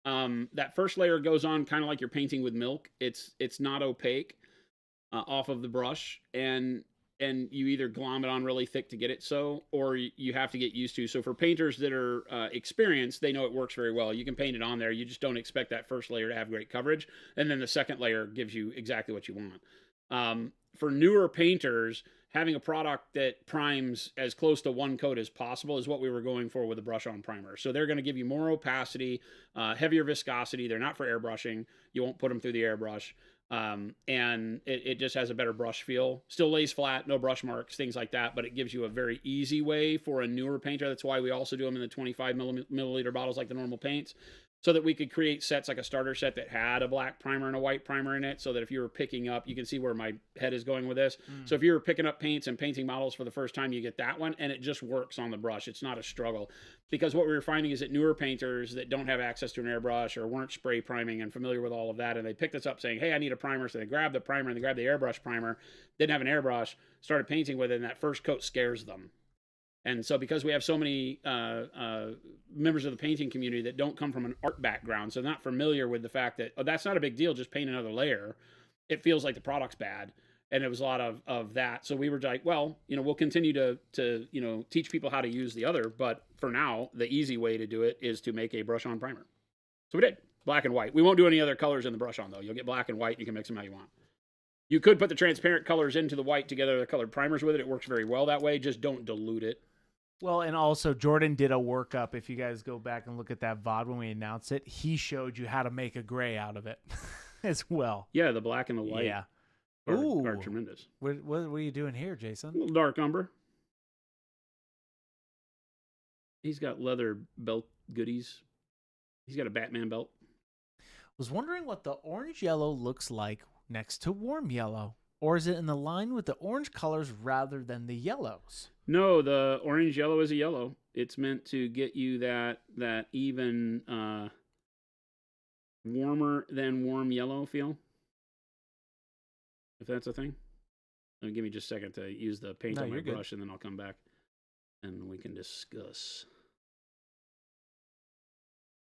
That first layer goes on kind of like you're painting with milk. It's not opaque off of the brush, and you either glom it on really thick to get it so, or you have to get used to. So for painters that are experienced, they know it works very well. You can paint it on there. You just don't expect that first layer to have great coverage, and then the second layer gives you exactly what you want. For newer painters, having a product that primes as close to one coat as possible is what we were going for with the brush-on primer. So they're going to give you more opacity, heavier viscosity. They're not for airbrushing. You won't put them through the airbrush. And it just has a better brush feel. Still lays flat, no brush marks, things like that, but it gives you a very easy way for a newer painter. That's why we also do them in the 25 milliliter bottles like the normal paints, so that we could create sets like a starter set that had a black primer and a white primer in it, so that if you were picking up, you can see where my head is going with this. So if you were picking up paints and painting models for the first time, you get that one, and it just works on the brush. It's not a struggle. Because what we were finding is that newer painters that don't have access to an airbrush or weren't spray priming and familiar with all of that, and they picked this up saying, hey, I need a primer. So they grabbed the primer and they grabbed the airbrush primer, didn't have an airbrush, started painting with it, and that first coat scares them. And so because we have so many members of the painting community that don't come from an art background, so they're not familiar with the fact that, oh, that's not a big deal, just paint another layer, it feels like the product's bad. And it was a lot of that. So we were like, well, we'll continue to teach people how to use the other. But for now, the easy way to do it is to make a brush-on primer. So we did. Black and white. We won't do any other colors in the brush-on, though. You'll get black and white. You can mix them how you want. You could put the transparent colors into the white together, the colored primers with it. It works very well that way. Just don't dilute it. Well, and also Jordan did a workup. If you guys go back and look at that VOD when we announced it, he showed you how to make a gray out of it as well. Yeah, the black and the white. Yeah. Are tremendous. What are you doing here, Jason? A little dark umber. He's got leather belt goodies. He's got a Batman belt. Was wondering what the orange yellow looks like next to warm yellow. Or is it in the line with the orange colors rather than the yellows? No, the orange yellow is a yellow. It's meant to get you that even warmer than warm yellow feel. If that's a thing. Give me just a second to use the paint on my brush, and then I'll come back and we can discuss.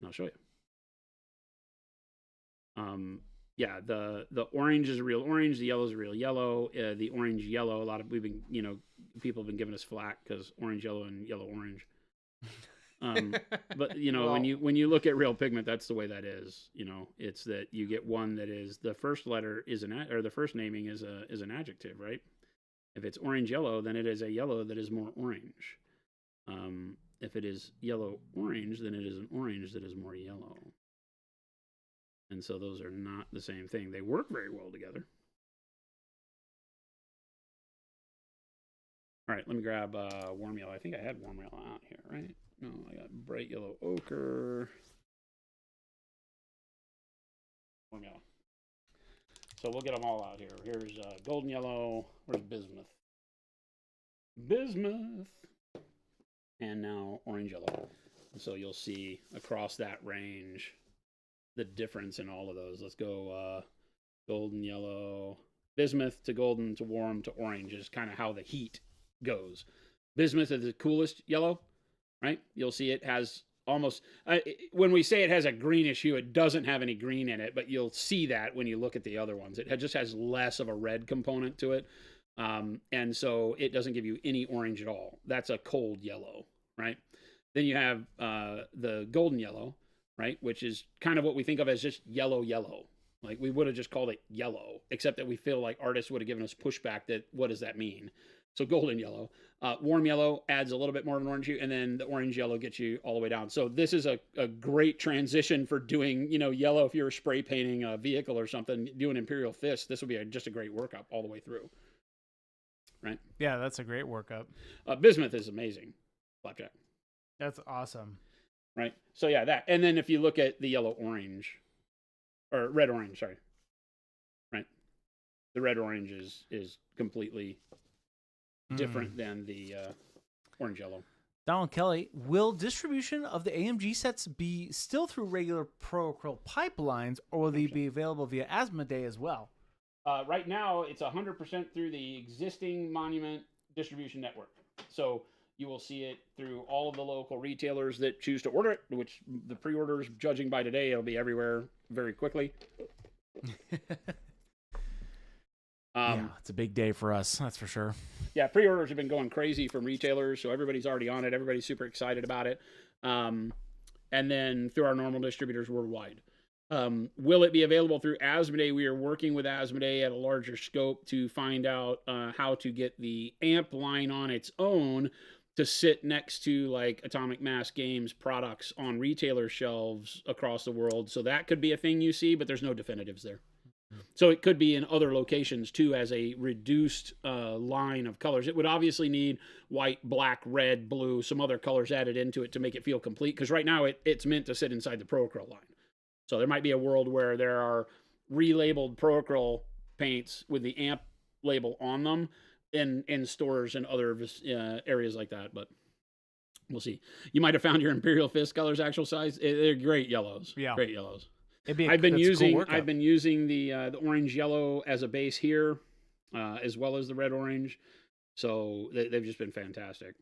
And I'll show you. Yeah, the orange is a real orange, the yellow is a real yellow. The orange yellow, people have been giving us flack because orange yellow and yellow orange. But well, when you look at real pigment, that's the way that is. It's that you get one that is the first letter is the first naming is an adjective, right? If it's orange yellow, then it is a yellow that is more orange. If it is yellow-orange, then it is an orange that is more yellow. And so those are not the same thing. They work very well together. All right, let me grab warm yellow. I think I had warm yellow out here, right? No, I got bright yellow ochre. Warm yellow. So we'll get them all out here. Here's golden yellow. Where's bismuth? Bismuth. And now orange yellow. So you'll see across that range the difference in all of those. Let's go golden yellow, bismuth to golden to warm to orange is kind of how the heat goes. Bismuth is the coolest yellow, right? You'll see it has almost, when we say it has a greenish hue, it doesn't have any green in it, but you'll see that when you look at the other ones. It just has less of a red component to it. And so it doesn't give you any orange at all. That's a cold yellow, right? Then you have the golden yellow, right? Which is kind of what we think of as just yellow. Like we would have just called it yellow, except that we feel like artists would have given us pushback that what does that mean? So golden yellow. Warm yellow adds a little bit more of an orange hue, and then the orange yellow gets you all the way down. So this is a great transition for doing, yellow if you're spray painting a vehicle or something, doing Imperial Fist. This would be just a great workup all the way through. Right? Yeah, that's a great workup. Bismuth is amazing. Flapjack. That's awesome. Right? So yeah, that. And then if you look at the yellow-orange, or red-orange, sorry. Right? The red-orange is completely different than the orange-yellow. Donald Kelly, will distribution of the AMG sets be still through regular Pro Acryl pipelines, or will they be available via Asmodee as well? Right now, it's 100% through the existing Monument distribution network. So you will see it through all of the local retailers that choose to order it, which the pre-orders, judging by today, it'll be everywhere very quickly. Yeah, it's a big day for us, that's for sure. Yeah, pre-orders have been going crazy from retailers, so everybody's already on it. Everybody's super excited about it. And then through our normal distributors worldwide. Will it be available through Asmodee? We are working with Asmodee at a larger scope to find out how to get the AMP line on its own to sit next to like Atomic Mass Games products on retailer shelves across the world. So that could be a thing you see, but there's no definitives there. So it could be in other locations too as a reduced line of colors. It would obviously need white, black, red, blue, some other colors added into it to make it feel complete. Because right now it's meant to sit inside the Pro Acryl line. So there might be a world where there are relabeled Pro Acryl paints with the AMP label on them in stores and other areas like that. But we'll see. You might have found your Imperial Fist colors actual size. They're great yellows. Yeah, great yellows. I've been using the orange yellow as a base here, as well as the red orange. So they've just been fantastic.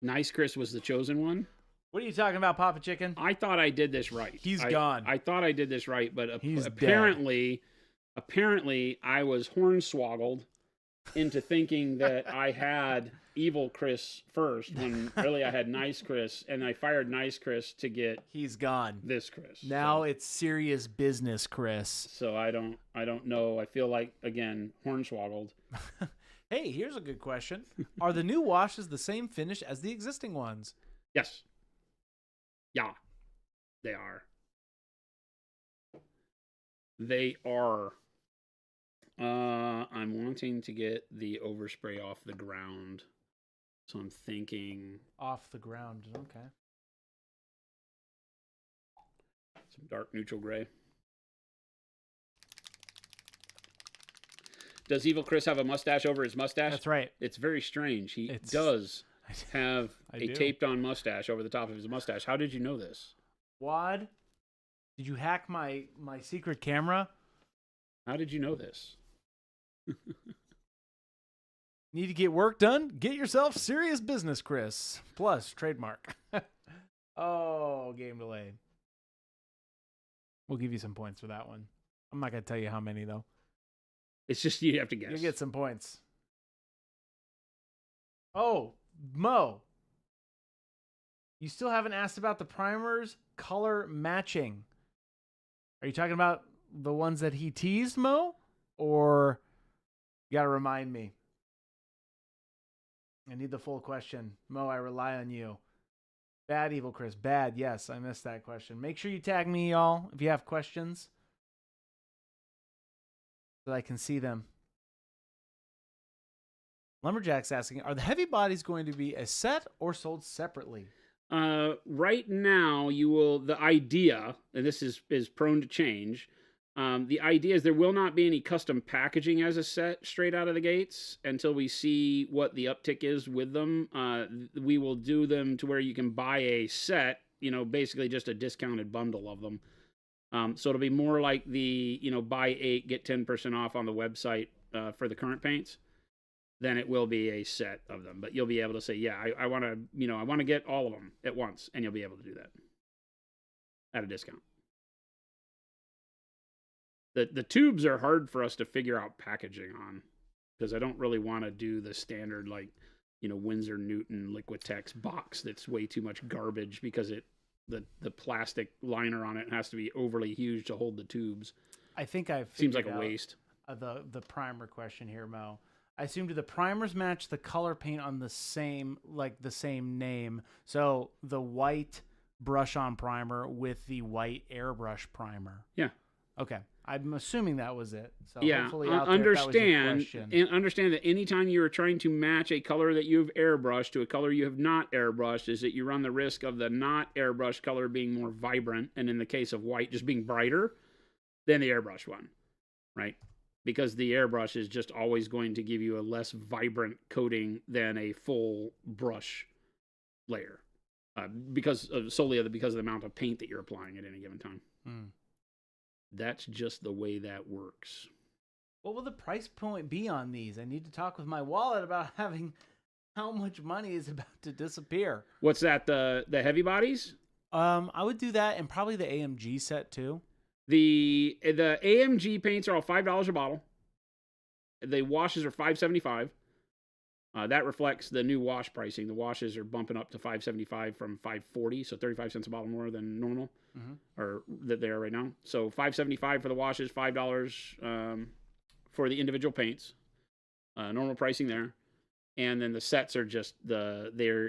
Nice Chris was the chosen one. What are you talking about, Papa Chicken? I thought I did this right. He's gone. I thought I did this right, but apparently I was hornswoggled into thinking that I had evil Chris first when really I had nice Chris, and I fired nice Chris to get he's gone. This Chris. Now it's serious business, Chris. So I don't know. I feel like again hornswoggled. Hey, here's a good question. Are the new washes the same finish as the existing ones? Yes. Yeah. They are. They are. I'm wanting to get the overspray off the ground. So I'm thinking off the ground. Okay. Some dark neutral gray. Does Evil Chris have a mustache over his mustache? That's right. It's very strange. He does have a taped-on mustache over the top of his mustache. How did you know this? Wad, did you hack my secret camera? How did you know this? Need to get work done? Get yourself serious business, Chris. Plus, trademark. Oh, game delay. We'll give you some points for that one. I'm not going to tell you how many, though. It's just you have to guess. You get some points. Oh, Mo. You still haven't asked about the primers color matching. Are you talking about the ones that he teased, Mo? Or you got to remind me? I need the full question. Mo, I rely on you. Bad, Evil Chris. Bad. Yes, I missed that question. Make sure you tag me, y'all, if you have questions, so I can see them. Lumberjack's asking, are the heavy bodies going to be a set or sold separately? Right now, the idea, and this is prone to change, the idea is there will not be any custom packaging as a set straight out of the gates until we see what the uptick is with them. We will do them to where you can buy a set, basically just a discounted bundle of them. So it'll be more like the, buy 8, get 10% off on the website for the current paints than it will be a set of them. But you'll be able to say, yeah, I want to get all of them at once, and you'll be able to do that at a discount. The tubes are hard for us to figure out packaging on because I don't really want to do the standard Winsor Newton Liquitex box that's way too much garbage because the plastic liner on it has to be overly huge to hold the tubes. I think I've seems like a waste. The primer question here, Mo. I assume, do the primers match the color paint on the same name? So the white brush-on primer with the white airbrush primer. Yeah. Okay. I'm assuming that was it. So yeah. Hopefully understand that anytime you are trying to match a color that you've airbrushed to a color you have not airbrushed, is that you run the risk of the not airbrushed color being more vibrant, and in the case of white, just being brighter than the airbrush one, right? Because the airbrush is just always going to give you a less vibrant coating than a full brush layer, because of the amount of paint that you're applying at any given time. That's just the way that works. What will the price point be on these? I need to talk with my wallet about how much money is about to disappear. What's that? The heavy bodies? I would do that, and probably the AMG set too. The AMG paints are all $5 a bottle. The washes are $5.75. That reflects the new wash pricing. The washes are bumping up to $5.75 from $5.40, so 35 cents a bottle more than normal, or that they are right now. So $5.75 for the washes, $5 for the individual paints. Normal pricing there, and then the sets are just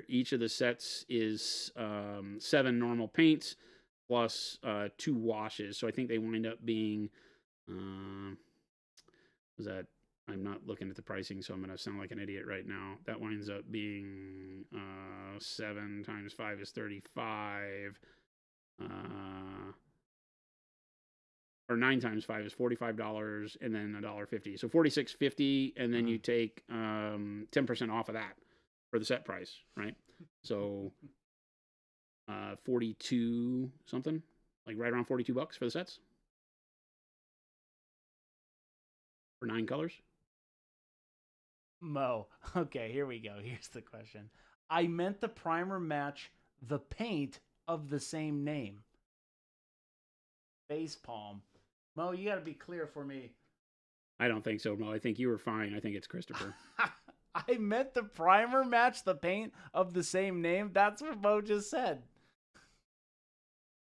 each of the sets is 7 normal paints plus 2 washes. So I think they wind up being I'm not looking at the pricing, so I'm going to sound like an idiot right now. That winds up being 7 times 5 is 35. Or 9 times 5 is $45, and then $1.50. So $46.50, and then you take 10% off of that for the set price, right? So 42 something, like right around $42 for the sets for 9 colors. Mo, okay, here we go. Here's the question. I meant the primer match the paint of the same name. Facepalm. Mo, you got to be clear for me. I don't think so, Mo. I think you were fine. I think it's Christopher. I meant the primer match the paint of the same name. That's what Mo just said.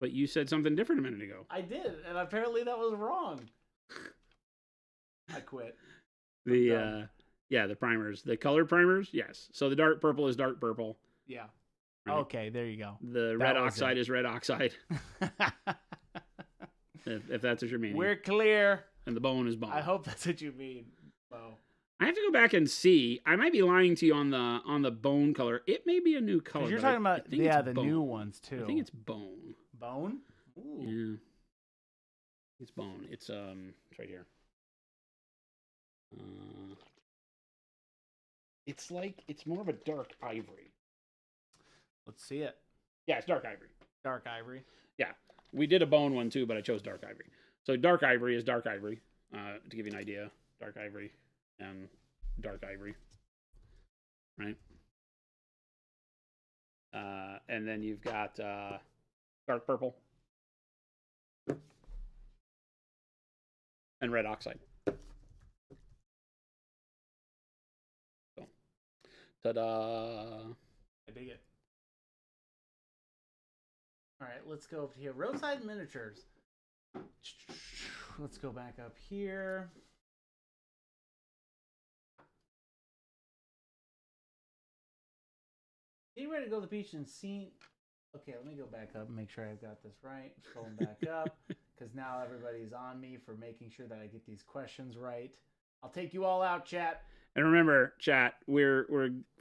But you said something different a minute ago. I did, and apparently that was wrong. I quit. The primers, the colored primers, yes. So the dark purple is dark purple. Yeah. Right? Okay, there you go. The red oxide is red oxide. if that's what you're meaning. We're clear. And the bone is bone. I hope that's what you mean, Mo. I have to go back and see. I might be lying to you on the bone color. It may be a new color. You're talking about the new ones too. I think it's bone. Bone? Ooh. Yeah. It's bone. It's right here. It's more of a dark ivory. Let's see it. Yeah, it's dark ivory. Dark ivory. Yeah. We did a bone one too, but I chose dark ivory. So dark ivory is dark ivory. To give you an idea, dark ivory and dark ivory. Right? And then you've got dark purple and red oxide. So, ta-da! I dig it. All right, let's go up here. Roadside Miniatures. Let's go back up here. Getting ready to go to the beach and see. Okay, let me go back up and make sure I've got this right. Scrolling back up because now everybody's on me for making sure that I get these questions right. I'll take you all out, chat. And remember, chat, we're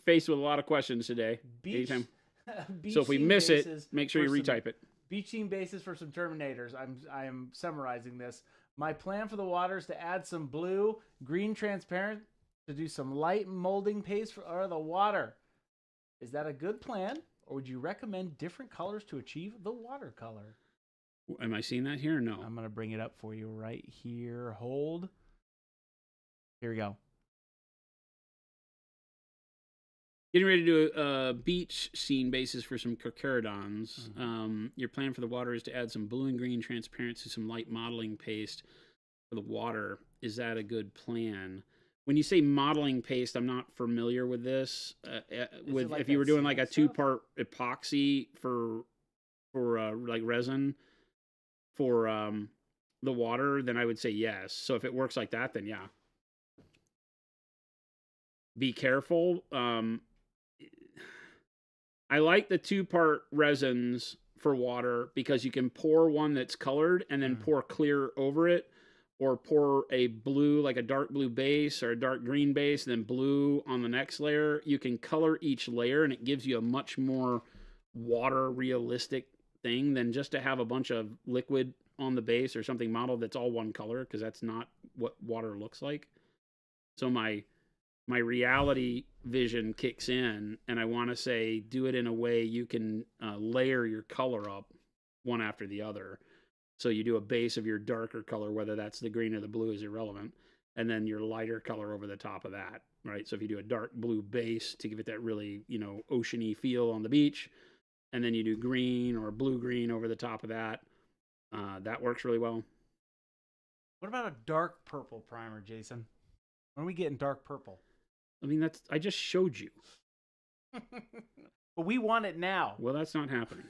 faced with a lot of questions today. Beach, so if we miss it, make sure you retype it. Beach team bases for some Terminators. I am summarizing this. My plan for the water is to add some blue, green transparent to do some light molding paste for the water. Is that a good plan, or would you recommend different colors to achieve the watercolor? Am I seeing that here or no? I'm going to bring it up for you right here. Hold. Here we go. Getting ready to do a beach scene basis for some Carcharodons. Your plan for the water is to add some blue and green transparency, some light modeling paste for the water. Is that a good plan? When you say modeling paste, I'm not familiar with this. Like if you were doing like a two-part epoxy for like resin for the water, then I would say yes. So if it works like that, then yeah. Be careful. I like the two-part resins for water because you can pour one that's colored and then pour clear over it, or pour a blue, like a dark blue base or a dark green base, and then blue on the next layer. You can color each layer, and it gives you a much more water realistic thing than just to have a bunch of liquid on the base or something modeled that's all one color, because that's not what water looks like. So my reality vision kicks in, and I want to say do it in a way you can layer your color up one after the other. So you do a base of your darker color, whether that's the green or the blue is irrelevant, and then your lighter color over the top of that, right? So if you do a dark blue base to give it that really, oceany feel on the beach, and then you do green or blue-green over the top of that, that works really well. What about a dark purple primer, Jason? When are we getting dark purple? I mean, I just showed you. But we want it now. Well, that's not happening.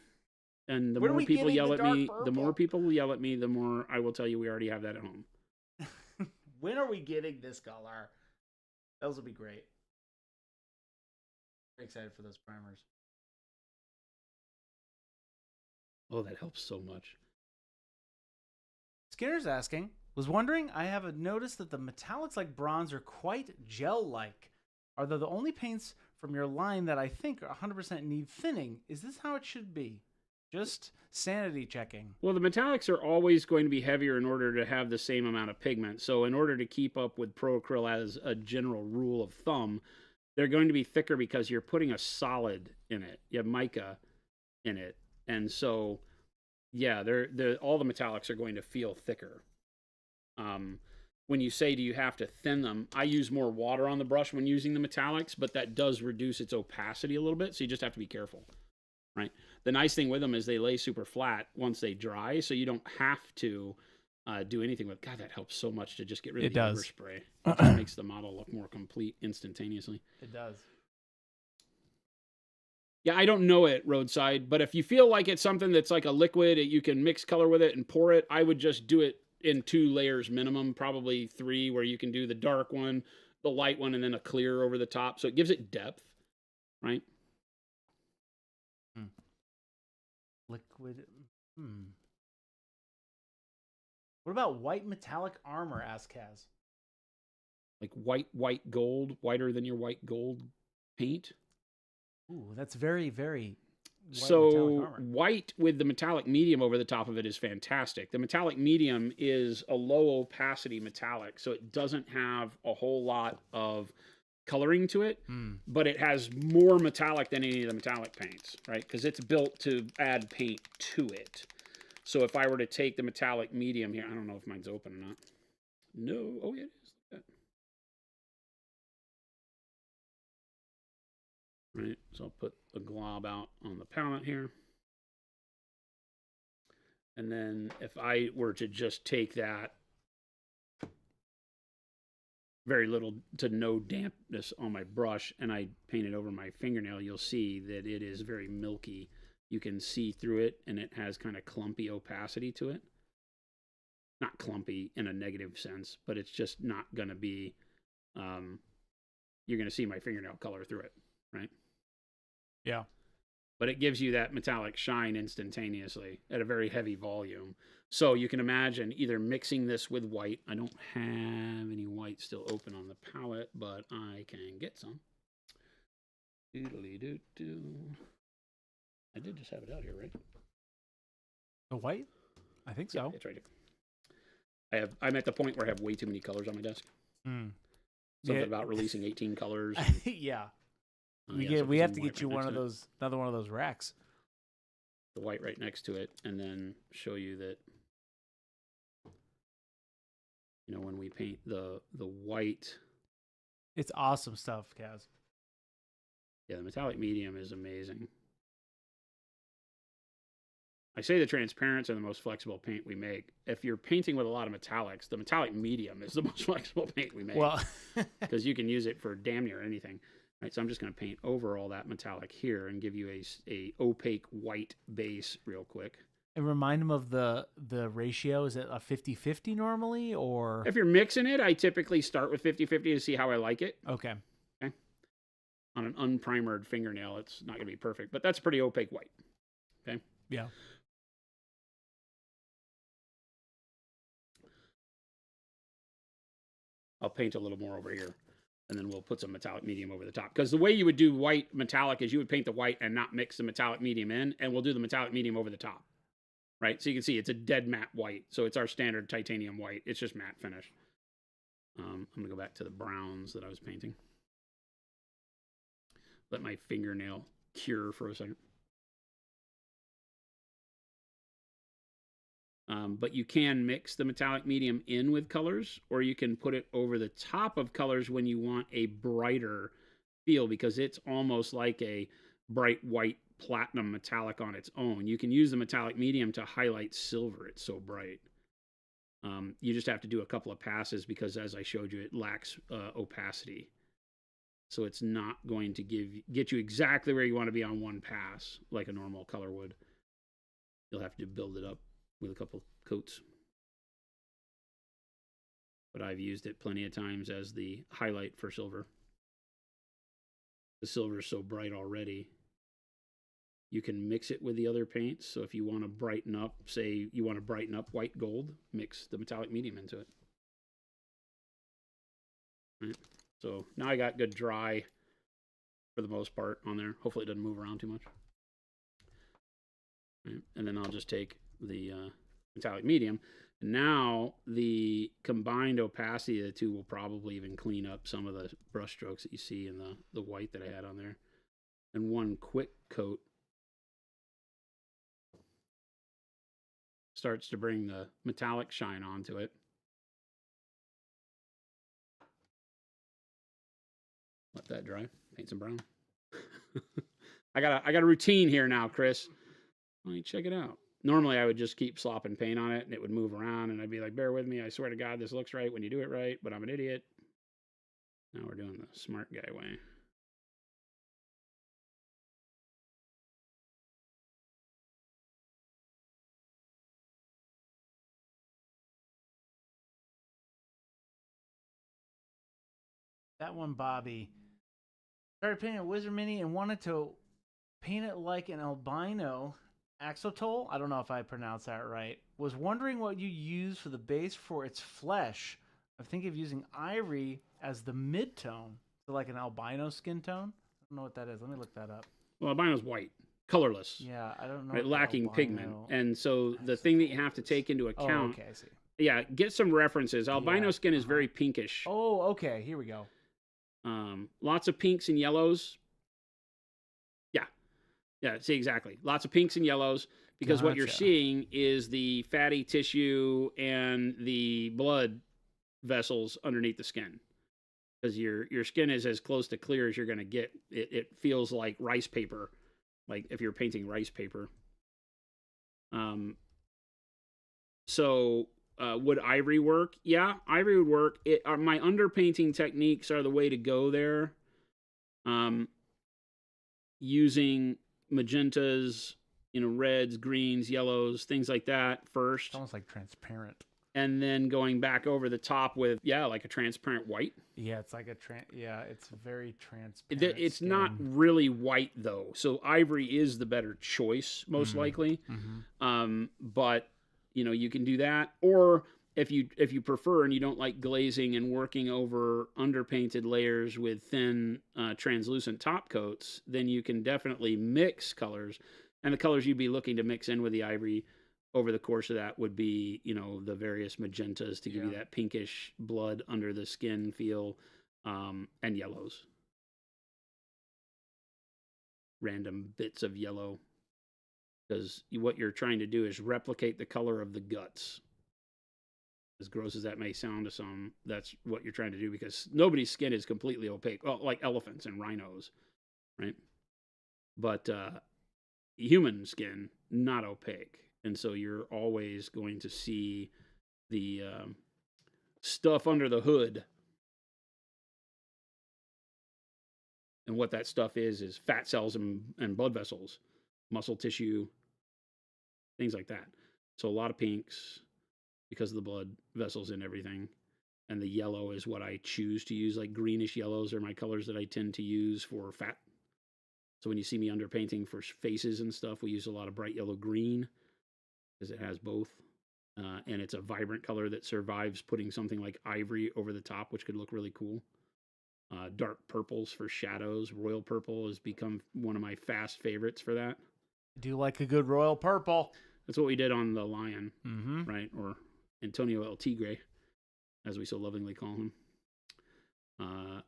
And the more people yell at me, the more I will tell you we already have that at home. When are we getting this color? Those will be great. Very excited for those primers. Oh, that helps so much. Skinner's asking, was wondering, I have noticed that the metallics like bronze are quite gel-like. Are they the only paints from your line that I think 100% need thinning? Is this how it should be? Just sanity checking. Well, the metallics are always going to be heavier in order to have the same amount of pigment. So in order to keep up with Pro Acryl as a general rule of thumb, they're going to be thicker because you're putting a solid in it. You have mica in it. And so, yeah, all the metallics are going to feel thicker. When you say, do you have to thin them? I use more water on the brush when using the metallics, but that does reduce its opacity a little bit. So you just have to be careful, right? The nice thing with them is they lay super flat once they dry, so you don't have to do anything with. God, that helps so much to just get rid of the overspray. It just makes the model look more complete instantaneously. It does. Yeah, I don't know it, Roadside, but if you feel like it's something that's like a liquid, you can mix color with it and pour it, I would just do it in 2 layers minimum, probably 3, where you can do the dark one, the light one, and then a clear over the top. So it gives it depth, right? Liquid. What about white metallic armor, ask Kaz? Like white gold, whiter than your white gold paint. Ooh, that's very, very so white with the metallic medium over the top of it is fantastic. The metallic medium is a low opacity metallic, so it doesn't have a whole lot of coloring to it, but it has more metallic than any of the metallic paints, right? Because it's built to add paint to it. So if I were to take the metallic medium here, I don't know if mine's open or not. No, oh yeah, it is. Look at that. Right, so I'll put a glob out on the palette here. And then if I were to just take that, very little to no dampness on my brush, and I paint it over my fingernail, you'll see that it is very milky. You can see through it, and it has kind of clumpy opacity to it. Not clumpy in a negative sense, but it's just not going to be, you're going to see my fingernail color through it, right? Yeah. But it gives you that metallic shine instantaneously at a very heavy volume. So you can imagine either mixing this with white. I don't have any white still open on the palette, but I can get some. Doodly-doo-doo. I did just have it out here, right? The white? I think so. Yeah, it's right here. I'm at the point where I have way too many colors on my desk. Something about releasing 18 colors. And, yeah. yeah, We have to get you another one of those racks. The white right next to it, and then show you that, you know, when we paint the white. It's awesome stuff, Kaz. Yeah, the metallic medium is amazing. I say the transparents are the most flexible paint we make. If you're painting with a lot of metallics, the metallic medium is the most flexible paint we make. Well, because you can use it for damn near anything. Right, so I'm just going to paint over all that metallic here and give you a opaque white base real quick. And remind them of the ratio. Is it a 50-50 normally, or? If you're mixing it, I typically start with 50-50 to see how I like it. Okay. On an unprimered fingernail, it's not going to be perfect, but that's pretty opaque white. Okay. Yeah. I'll paint a little more over here, and then we'll put some metallic medium over the top. Because the way you would do white metallic is you would paint the white and not mix the metallic medium in, and we'll do the metallic medium over the top. Right? So you can see it's a dead matte white. So it's our standard titanium white. It's just matte finish. I'm going to go back to the browns that I was painting. Let my fingernail cure for a second. But you can mix the metallic medium in with colors, or you can put it over the top of colors when you want a brighter feel, because it's almost like a bright white platinum metallic on its own. You can use the metallic medium to highlight silver. It's so bright. You just have to do a couple of passes because, as I showed you, it lacks opacity. So it's not going to get you exactly where you want to be on one pass like a normal color would. You'll have to build it up with a couple coats. But I've used it plenty of times as the highlight for silver. The silver is so bright already. You can mix it with the other paints. So if you want to brighten up, say you want to brighten up white gold, mix the metallic medium into it. Right. So now I got good dry for the most part on there. Hopefully it doesn't move around too much. Right. And then I'll just take the metallic medium. Now the combined opacity of the two will probably even clean up some of the brush strokes that you see in the white that I had on there. And one quick coat starts to bring the metallic shine onto it. Let that dry. Paint some brown. I got a routine here now, Chris. Let me check it out. Normally, I would just keep slopping paint on it, and it would move around, and I'd be like, bear with me. I swear to God, this looks right when you do it right, but I'm an idiot. Now we're doing the smart guy way. That one, Bobby, started painting a Wizard Mini and wanted to paint it like an albino axolotl. I don't know if I pronounced that right. Was wondering what you use for the base for its flesh. I'm thinking of using ivory as the mid-tone, so like an albino skin tone. I don't know what that is. Let me look that up. Well, albino's white, colorless. Yeah, I don't know. Right, lacking pigment. And so the thing that you have to take into account. Oh, okay, I see. Yeah, get some references. Albino skin is very pinkish. Oh, okay. Here we go. Lots of pinks and yellows. Yeah, see, exactly. Lots of pinks and yellows, because what you're seeing is the fatty tissue and the blood vessels underneath the skin. Because your skin is as close to clear as you're going to get. It feels like rice paper, like if you're painting rice paper. So would ivory work? Yeah, ivory would work. My underpainting techniques are the way to go there. Using magentas, reds, greens, yellows, things like that first. It's almost like transparent. and then going back over the top with like a transparent white. Yeah, it's like it's very transparent. It's skin. not really white though, so ivory is the better choice most likely. But you can do that, or if you prefer and you don't like glazing and working over underpainted layers with thin translucent top coats, then you can definitely mix colors, and the colors you'd be looking to mix in with the ivory over the course of that would be, the various magentas to give you that pinkish blood under the skin feel, and yellows. Random bits of yellow. Because what you're trying to do is replicate the color of the guts. As gross as that may sound to some, that's what you're trying to do, because nobody's skin is completely opaque. Well, like elephants and rhinos, right? But human skin, not opaque. And so you're always going to see the stuff under the hood. And what that stuff is fat cells and blood vessels, muscle tissue, things like that. So a lot of pinks because of the blood vessels and everything. And the yellow is what I choose to use, like greenish yellows are my colors that I tend to use for fat. So when you see me underpainting for faces and stuff, we use a lot of bright yellow green, because it has both. And it's a vibrant color that survives putting something like ivory over the top, which could look really cool. Dark purples for shadows. Royal purple has become one of my fast favorites for that. I do like a good royal purple. That's what we did on the lion, right? Or Antonio El Tigre, as we so lovingly call him.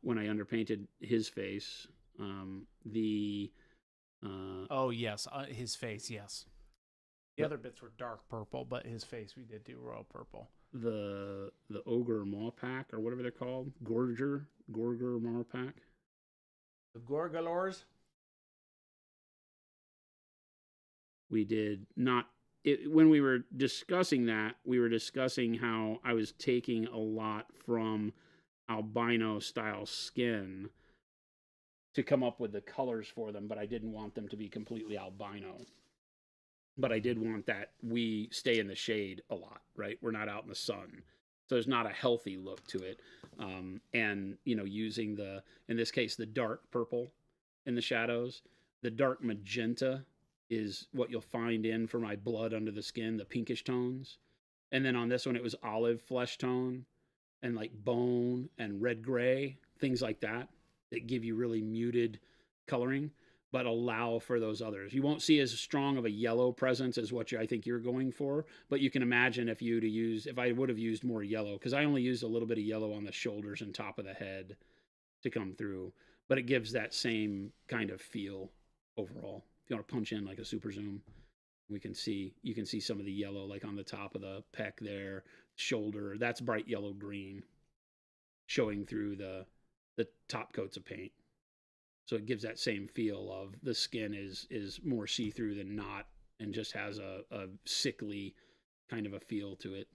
When I underpainted his face, oh, yes, his face, yes. The other bits were dark purple, but his face we did do royal purple. The ogre Mawpack, or whatever they're called, Gorger Mawpack. The Gorgalors. We did not. When we were discussing that, we were discussing how I was taking a lot from albino style skin to come up with the colors for them, but I didn't want them to be completely albino. But I did want that we stay in the shade a lot, right? We're not out in the sun. So there's not a healthy look to it. And, using in this case, the dark purple in the shadows, the dark magenta is what you'll find in for my blood under the skin, the pinkish tones. And then on this one, it was olive flesh tone and like bone and red gray, things like that give you really muted coloring, but allow for those others. You won't see as strong of a yellow presence as what I think you're going for, but you can imagine if I would have used more yellow, because I only used a little bit of yellow on the shoulders and top of the head to come through, but it gives that same kind of feel overall. If you want to punch in like a super zoom, you can see some of the yellow like on the top of the pec there, shoulder, that's bright yellow green showing through the top coats of paint. So it gives that same feel of the skin is more see-through than not, and just has a sickly kind of a feel to it.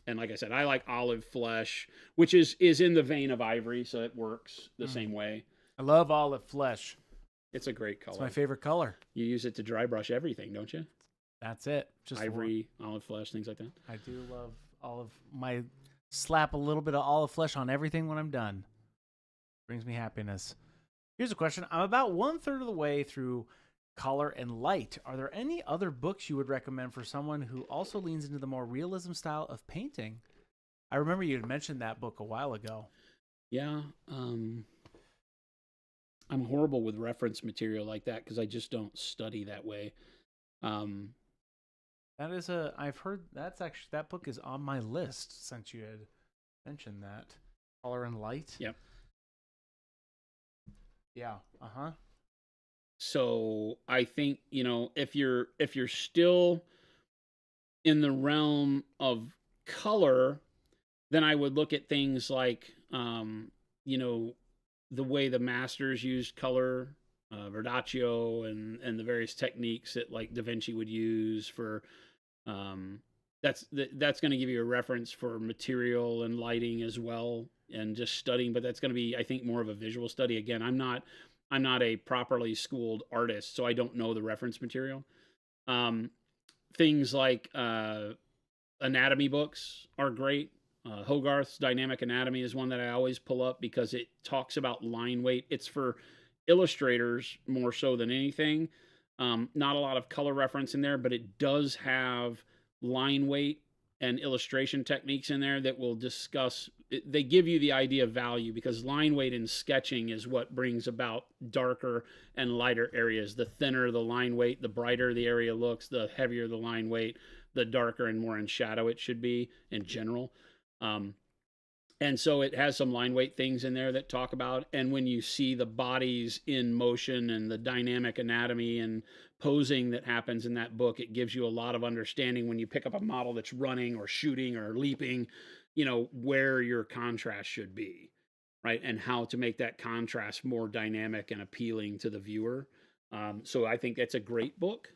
And like I said, I like olive flesh, which is in the vein of ivory, so it works the same way. I love olive flesh. It's a great color. It's my favorite color. You use it to dry brush everything, don't you? That's it. Just ivory, olive flesh, things like that. I do love olive. Slap a little bit of olive flesh on everything when I'm done. Brings me happiness. Here's a question. I'm about 1/3 of the way through Color and Light. Are there any other books you would recommend for someone who also leans into the more realism style of painting? I remember you had mentioned that book a while ago. Yeah. I'm horrible with reference material like that because I just don't study that way. I've heard that book is on my list since you had mentioned that. Color and Light. Yep. Yeah. So I think, if you're still in the realm of color, then I would look at things like, the way the masters used color, Verdaccio and the various techniques that like Da Vinci would use for, that's going to give you a reference for material and lighting as well, and just studying, but that's going to be, I think, more of a visual study. Again, I'm not a properly schooled artist, so I don't know the reference material. things like anatomy books are great. Hogarth's Dynamic Anatomy is one that I always pull up because it talks about line weight. It's for illustrators more so than anything. Not a lot of color reference in there, but it does have line weight and illustration techniques in there that will discuss. They give you the idea of value, because line weight in sketching is what brings about darker and lighter areas. The thinner the line weight, the brighter the area looks, the heavier the line weight, the darker and more in shadow it should be in general. And so it has some line weight things in there that talk about, and when you see the bodies in motion and the dynamic anatomy and posing that happens in that book, it gives you a lot of understanding when you pick up a model that's running or shooting or leaping, you know, where your contrast should be, right? And how to make that contrast more dynamic and appealing to the viewer. So I think that's a great book.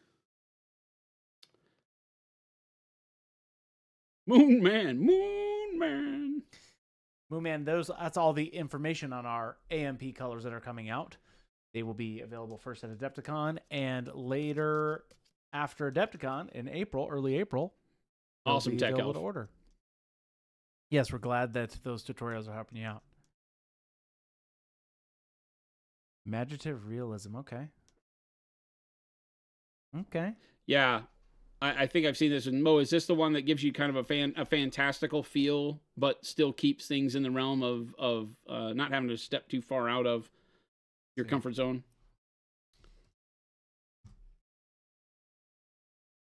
Moon Man. Moonman, that's all the information on our AMP colors that are coming out. They will be available first at Adepticon and later after Adepticon in April, early April. Awesome tech elf. To order. Yes, we're glad that those tutorials are helping you out. Imaginative realism, okay. Okay. Yeah. I think I've seen this in Mo. Is this the one that gives you kind of a fantastical feel, but still keeps things in the realm of not having to step too far out of your comfort zone?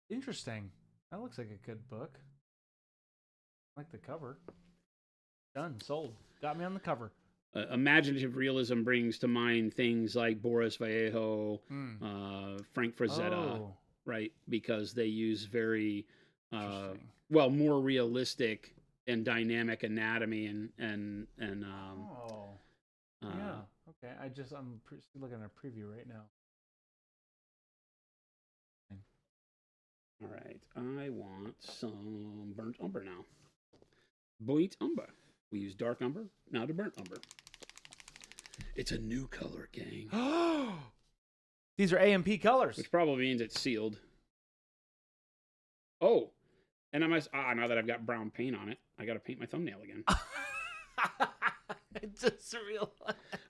Interesting. That looks like a good book. I like the cover. Done. Sold. Got me on the cover. Imaginative realism brings to mind things like Boris Vallejo, Frank Frazetta. Oh. Right, because they use very, more realistic and dynamic anatomy and yeah, okay. I'm looking at a preview right now. All right, I want some burnt umber now. Burnt umber. We use dark umber, now to burnt umber. It's a new color, gang. These are AMP colors. Which probably means it's sealed. Oh, and now that I've got brown paint on it, I got to paint my thumbnail again. I just realized.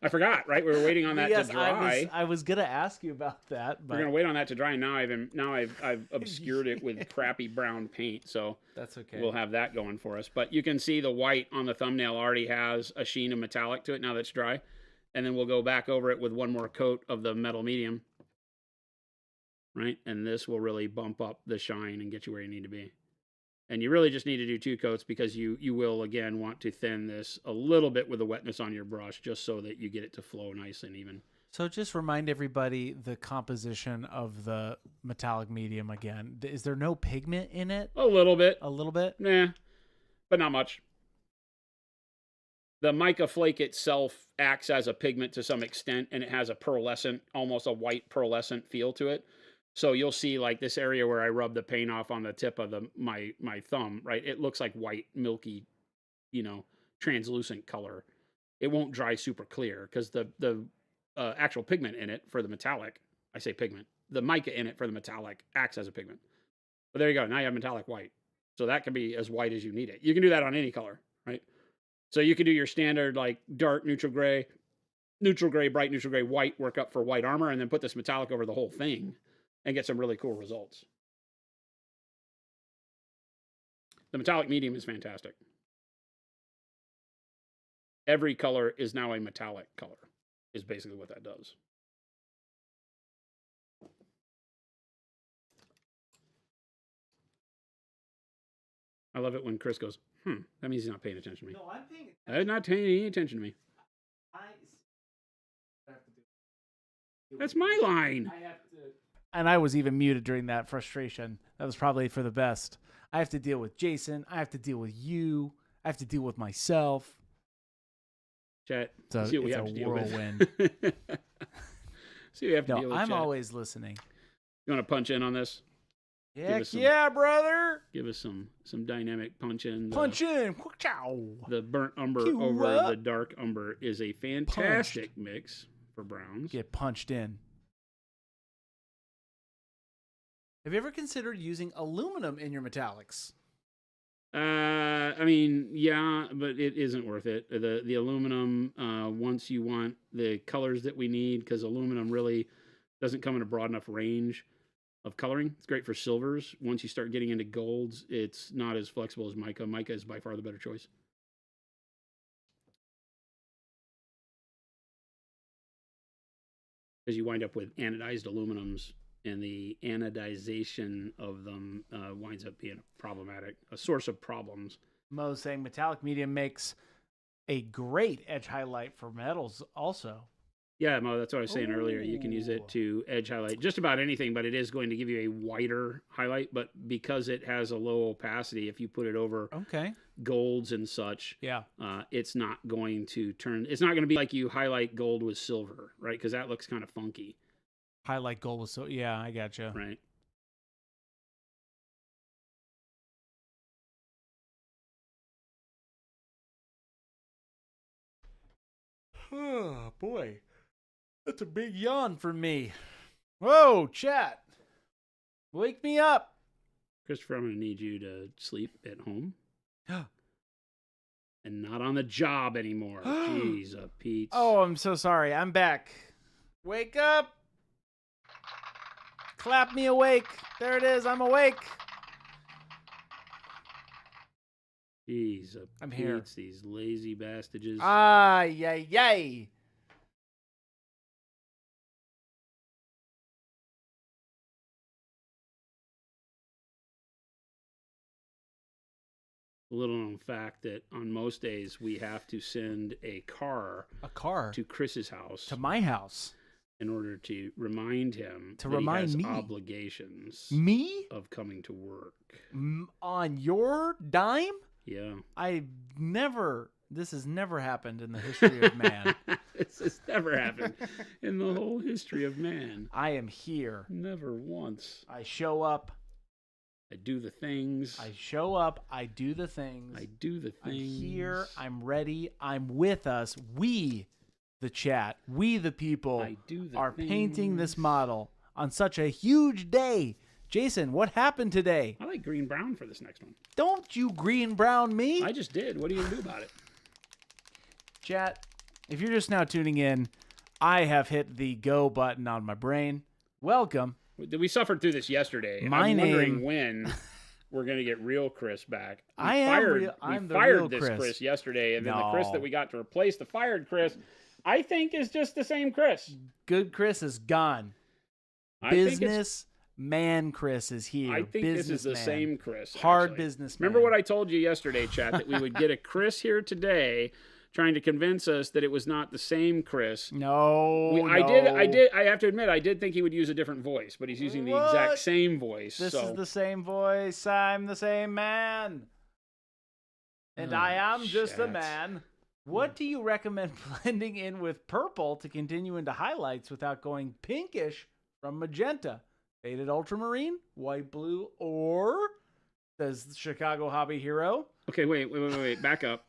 I forgot, right? We were waiting on that to dry. I was going to ask you about that. But we're going to wait on that to dry, and now I've obscured it with crappy brown paint, so that's okay. We'll have that going for us. But you can see the white on the thumbnail already has a sheen of metallic to it now that's dry. And then we'll go back over it with one more coat of the metal medium. Right? And this will really bump up the shine and get you where you need to be. And you really just need to do 2 coats because you will, again, want to thin this a little bit with the wetness on your brush just so that you get it to flow nice and even. So just remind everybody the composition of the metallic medium again. Is there no pigment in it? A little bit. A little bit? Nah, but not much. The mica flake itself acts as a pigment to some extent, and it has a pearlescent, almost a white pearlescent feel to it. So you'll see like this area where I rub the paint off on the tip of my thumb, right? It looks like white, milky, translucent color. It won't dry super clear because the actual pigment in it for the metallic, I say pigment, the mica in it for the metallic acts as a pigment. But there you go. Now you have metallic white. So that can be as white as you need it. You can do that on any color, right? So you could do your standard like dark neutral gray, bright neutral gray, white, work up for white armor, and then put this metallic over the whole thing and get some really cool results. The metallic medium is fantastic. Every color is now a metallic color, is basically what that does. I love it when Chris goes, that means he's not paying attention to me. No, I'm paying attention. I'm not paying any attention to me. That's my line. I have to. And I was even muted during that frustration. That was probably for the best. I have to deal with Jason. I have to deal with you. I have to deal with myself. Chat. So see what we have a to deal whirlwind. With. See what we have to deal with. I'm chat. always listening. You want to punch in on this? Heck yeah, brother! Give us some dynamic punch in. Punch in! The burnt umber over the dark umber is a fantastic mix for browns. Get punched in. Have you ever considered using aluminum in your metallics? I mean, yeah, but it isn't worth it. The aluminum, once you want the colors that we need, because aluminum really doesn't come in a broad enough range of coloring. It's great for silvers. Once you start getting into golds, it's not as flexible as mica. Mica is by far the better choice. Because you wind up with anodized aluminums, and the anodization of them winds up being problematic, a source of problems. Mo's saying metallic medium makes a great edge highlight for metals also. Yeah, Mo, that's what I was saying earlier. You can use it to edge highlight just about anything, but it is going to give you a wider highlight. But because it has a low opacity, if you put it over golds and such, it's not going to turn. It's not going to be like you highlight gold with silver, right? Because that looks kind of funky. Highlight gold with silver. Yeah, I gotcha. Right. Oh, boy. That's a big yawn for me. Whoa, chat. Wake me up. Christopher, I'm going to need you to sleep at home. And not on the job anymore. Jeez, Pete. Oh, I'm so sorry. I'm back. Wake up. Clap me awake. There it is. I'm awake. Jeez, I'm here. These lazy bastages. Yay, yay. Little known fact that on most days we have to send a car to Chris's house, to my house, in order to remind him he has obligations of coming to work. On your dime? Yeah. This has never happened in the history of man. This has never happened in the whole history of man. I am here. Never once. I show up. I do the things. I show up. I do the things. I do the things. I'm here. I'm ready. I'm with us. We, the chat, we, the people, are painting this model on such a huge day. Jason, what happened today? I like green-brown for this next one. Don't you green-brown me? I just did. What are you going to do about it? Chat, if you're just now tuning in, I have hit the go button on my brain. Welcome. We suffered through this yesterday. I'm wondering when we're going to get real Chris back. We fired this Chris yesterday, and then the Chris that we got to replace the fired Chris, I think is just the same Chris. Good Chris is gone. Businessman Chris is here. I think this is the same Chris. Hard businessman. Remember what I told you yesterday, chat, that we would get a Chris here today trying to convince us that it was not the same Chris. I have to admit, I did think he would use a different voice, but he's using the exact same voice. This is the same voice. I'm the same man. And I am just a man. What do you recommend blending in with purple to continue into highlights without going pinkish from magenta? Faded ultramarine, white blue, or says Chicago Hobby Hero. Okay, wait. Back up.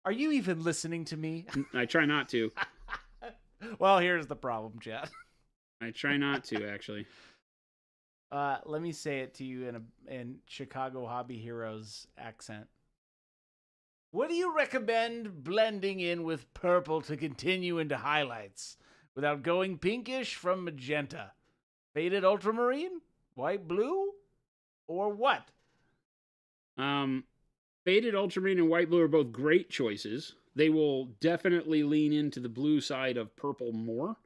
Are you even listening to me? I try not to. Well, here's the problem, Chad. I try not to, actually. Let me say it to you in Chicago Hobby Heroes accent. What do you recommend blending in with purple to continue into highlights without going pinkish from magenta? Faded ultramarine, white blue, or what? Faded ultramarine and white blue are both great choices. They will definitely lean into the blue side of purple more.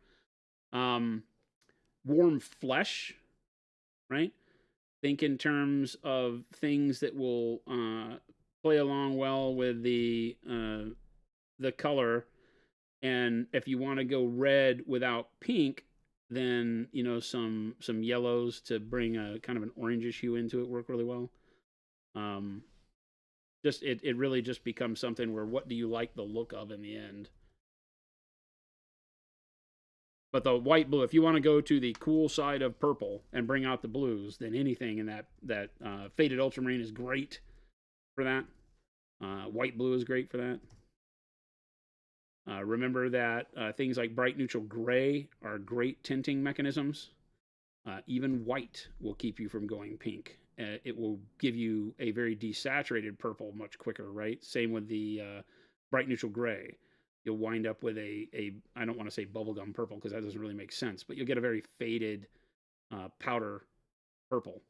Warm flesh, right? Think in terms of things that will play along well with the color. And if you want to go red without pink, then some yellows to bring a kind of an orangish hue into it work really well. It really just becomes something where what do you like the look of in the end? But the white blue, if you want to go to the cool side of purple and bring out the blues, then anything in that faded ultramarine is great for that. White blue is great for that. Remember that things like bright neutral gray are great tinting mechanisms. Even white will keep you from going pink. It will give you a very desaturated purple much quicker, right? Same with the bright neutral gray. You'll wind up with I don't want to say bubblegum purple because that doesn't really make sense, but you'll get a very faded powder purple.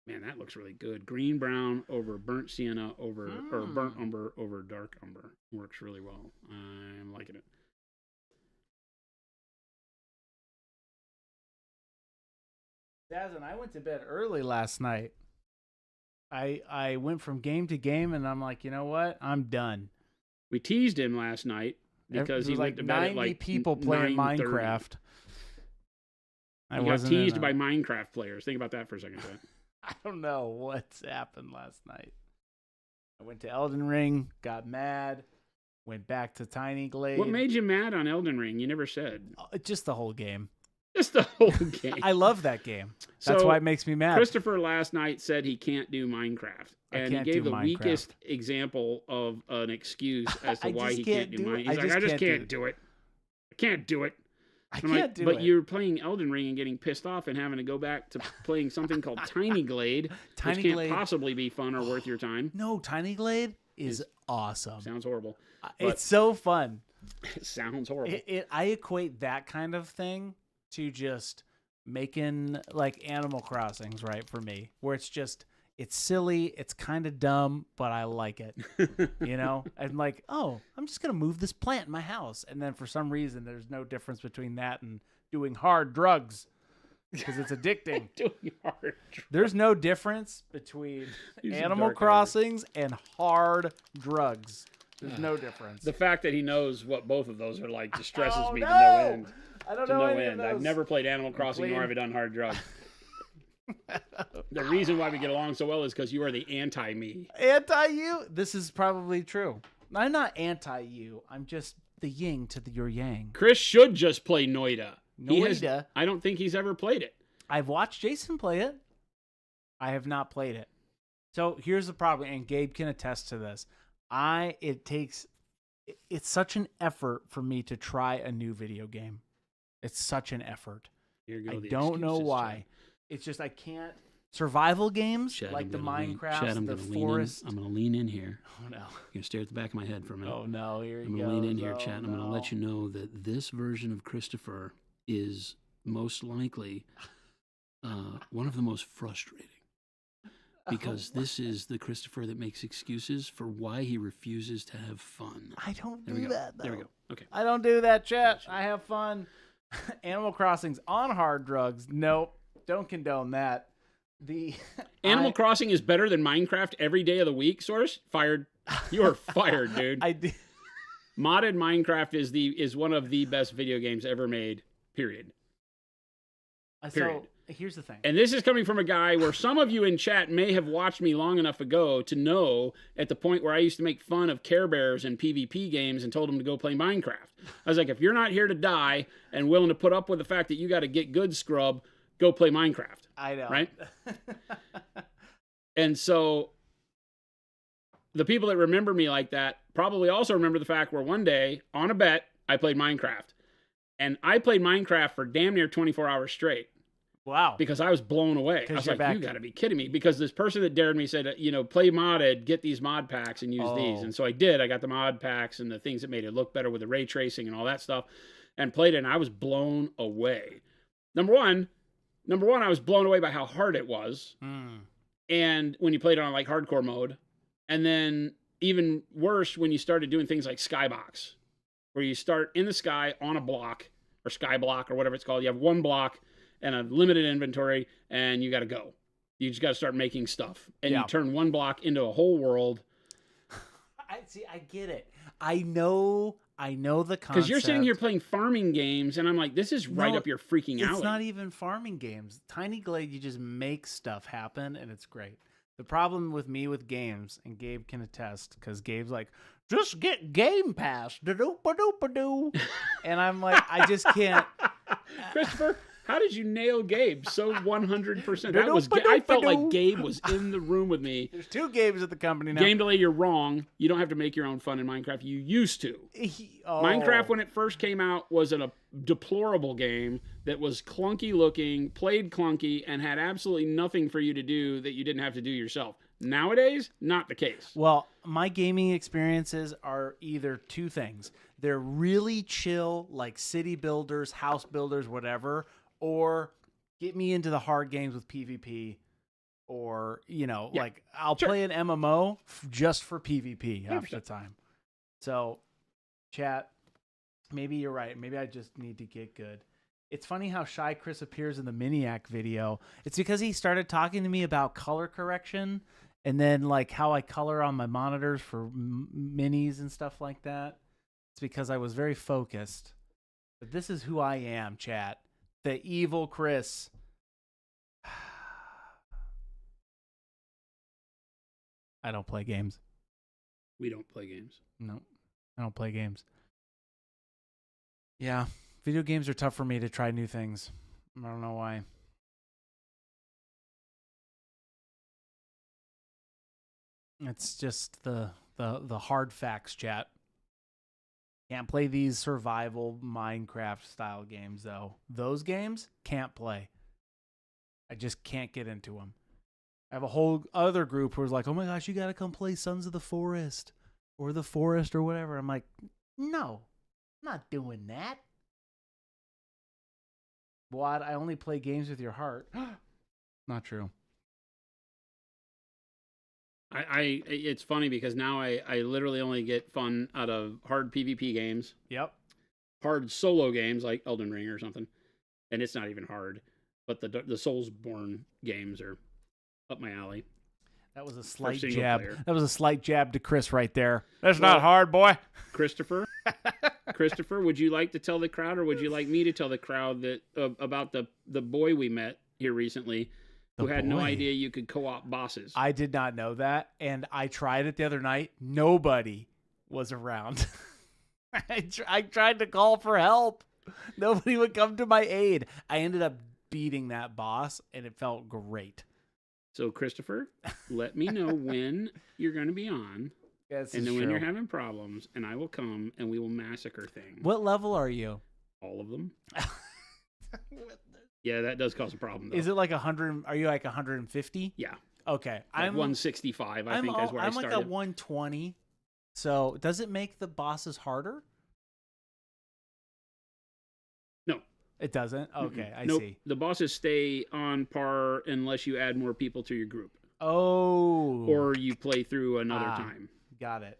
Man, that looks really good. Green brown over burnt sienna or burnt umber over dark umber. Works really well. I'm liking it. Daz and I went to bed early last night. I went from game to game, and I'm like, you know what? I'm done. We teased him last night because he went to bed at like people playing 9:30. Minecraft. I got teased by Minecraft players. Think about that for a second, Chad. I don't know what's happened last night. I went to Elden Ring, got mad, went back to Tiny Glade. What made you mad on Elden Ring? You never said. Just the whole game. Just the whole game. I love that game. That's why it makes me mad. Christopher last night said he can't do Minecraft. And he gave the weakest example of an excuse as to why he can't do Minecraft. He's like, I just can't do it. I can't do it. I can't do it. But you're playing Elden Ring and getting pissed off and having to go back to playing something called Tiny Glade, which can't possibly be fun or worth your time. No, Tiny Glade is awesome. Sounds horrible. It's so fun. It sounds horrible. I equate that kind of thing to just making like Animal Crossings, right, for me, where it's silly, it's kind of dumb, but I like it. You know, I'm like, oh, I'm just gonna move this plant in my house, and then for some reason, there's no difference between that and doing hard drugs because it's addicting. Doing hard drugs. There's no difference between Animal Crossings and hard drugs. There's no difference. The fact that he knows what both of those are like distresses me to no end. I don't know any of those. I've never played Animal Crossing nor have I done hard drugs. The reason why we get along so well is because you are the anti-me. Anti-you? This is probably true. I'm not anti-you. I'm just the yin to your yang. Chris should just play Noida. Noida? I don't think he's ever played it. I've watched Jason play it. I have not played it. So here's the problem, and Gabe can attest to this. It's such an effort for me to try a new video game. It's such an effort. I don't know why. Chad. It's just I can't. Survival games like the Minecraft, the Forest. I'm going to lean in here. Oh, no. You're going to stare at the back of my head for a minute. Oh, no. Here you go. I'm going to lean in here, Chad. I'm going to let you know that this version of Christopher is most likely one of the most frustrating. Because this is the Christopher that makes excuses for why he refuses to have fun. I don't do that, though. There we go. Okay. I don't do that, chat. I have fun. Animal Crossing's on hard drugs. Nope. Don't condone that. Animal Crossing is better than Minecraft every day of the week, Source. Fired. You are fired, dude. I did. Modded Minecraft is one of the best video games ever made, period. So here's the thing. And this is coming from a guy where some of you in chat may have watched me long enough ago to know at the point where I used to make fun of Care Bears and PvP games and told them to go play Minecraft. I was like, if you're not here to die and willing to put up with the fact that you got to get good, scrub, go play Minecraft. I know. Right? And so the people that remember me like that probably also remember the fact where one day, on a bet, I played Minecraft. And I played Minecraft for damn near 24 hours straight. Wow. Because I was blown away. I was like, you got to be kidding me. Because this person that dared me said, play modded, get these mod packs and use these. And so I did. I got the mod packs and the things that made it look better with the ray tracing and all that stuff and played it. And I was blown away. Number one, I was blown away by how hard it was. And when you played it on like hardcore mode. And then even worse when you started doing things like Skybox, where you start in the sky on a block or sky block or whatever it's called. You have one block and a limited inventory, and you got to go. You just got to start making stuff. And you turn one block into a whole world. I get it. I know the concept. Because you're sitting here playing farming games, and I'm like, this is right up your freaking alley. It's not even farming games. Tiny Glade, you just make stuff happen, and it's great. The problem with me with games, and Gabe can attest, because Gabe's like, just get Game Pass. Da-doop-a-doop-a-doo. And I'm like, I just can't. Christopher, How did you nail Gabe so 100%? I felt like Gabe was in the room with me. There's 2 Gabes at the company now. Game delay, you're wrong. You don't have to make your own fun in Minecraft. You used to. Minecraft, when it first came out, was a deplorable game that was clunky looking, played clunky, and had absolutely nothing for you to do that you didn't have to do yourself. Nowadays, not the case. Well, my gaming experiences are either 2 things. They're really chill, like city builders, house builders, whatever, or get me into the hard games with PvP, or, like I'll play an MMO just for PvP half the time. So, chat, maybe you're right. Maybe I just need to get good. It's funny how Shy Chris appears in the Miniac video. It's because he started talking to me about color correction and then like how I color on my monitors for minis and stuff like that. It's because I was very focused. But this is who I am, chat. The evil Chris. I don't play games. We don't play games. No, I don't play games. Yeah, video games are tough for me to try new things. I don't know why. It's just the hard facts, chat. Can't play these survival Minecraft style games, though. Those games, can't play. I just can't get into them. I have a whole other group who's like, oh my gosh, you got to come play Sons of the Forest or The Forest or whatever. I'm like, no, I'm not doing that. What? I only play games with your heart. Not true. It's funny because now I literally only get fun out of hard PvP games. Yep. Hard solo games like Elden Ring or something. And it's not even hard. But the Soulsborne games are up my alley. That was a slight jab. That was a slight jab to Chris right there. That's not hard, boy. Christopher, would you like to tell the crowd, or would you like me to tell the crowd that about the boy we met here recently, who had no idea you could co-op bosses? I did not know that, and I tried it the other night. Nobody was around. I tried to call for help. Nobody would come to my aid. I ended up beating that boss, and it felt great. So, Christopher, let me know when you're going to be on, and then when you're having problems, and I will come, and we will massacre things. What level are you? All of them. Yeah, that does cause a problem, though. Is it like 100? Are you like 150? Yeah. Okay. Like I'm 165, I think, is where I started. I'm like a 120. So, does it make the bosses harder? No. It doesn't? Okay, I see. The bosses stay on par unless you add more people to your group. Oh. Or you play through another time. Got it.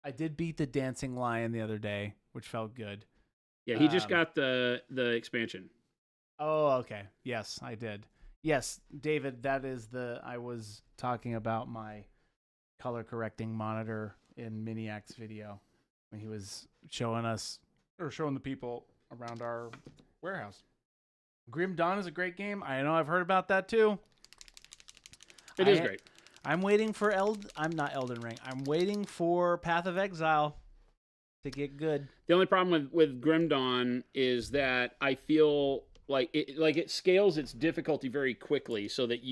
I did beat the Dancing Lion the other day, which felt good. Yeah, he just got the expansion. Oh, okay. Yes, I did. Yes, David, that is I was talking about my color correcting monitor in Miniac's video when he was showing the people around our warehouse. Grim Dawn is a great game. I know I've heard about that too. It is great. I'm waiting for I'm not Elden Ring. I'm waiting for Path of Exile to get good. The only problem with Grim Dawn is that I feel like it scales its difficulty very quickly, so that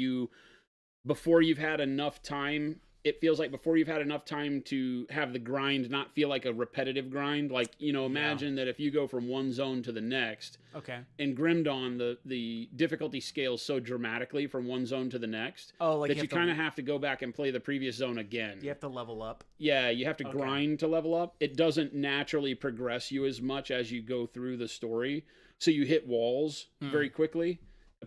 before you've had enough time, it feels like before you've had enough time to have the grind not feel like a repetitive grind. Like, imagine that if you go from one zone to the next. Okay. In Grim Dawn, the difficulty scales so dramatically from one zone to the next that you kind of have to go back and play the previous zone again. You have to level up. Yeah, you have to grind to level up. It doesn't naturally progress you as much as you go through the story. So you hit walls very quickly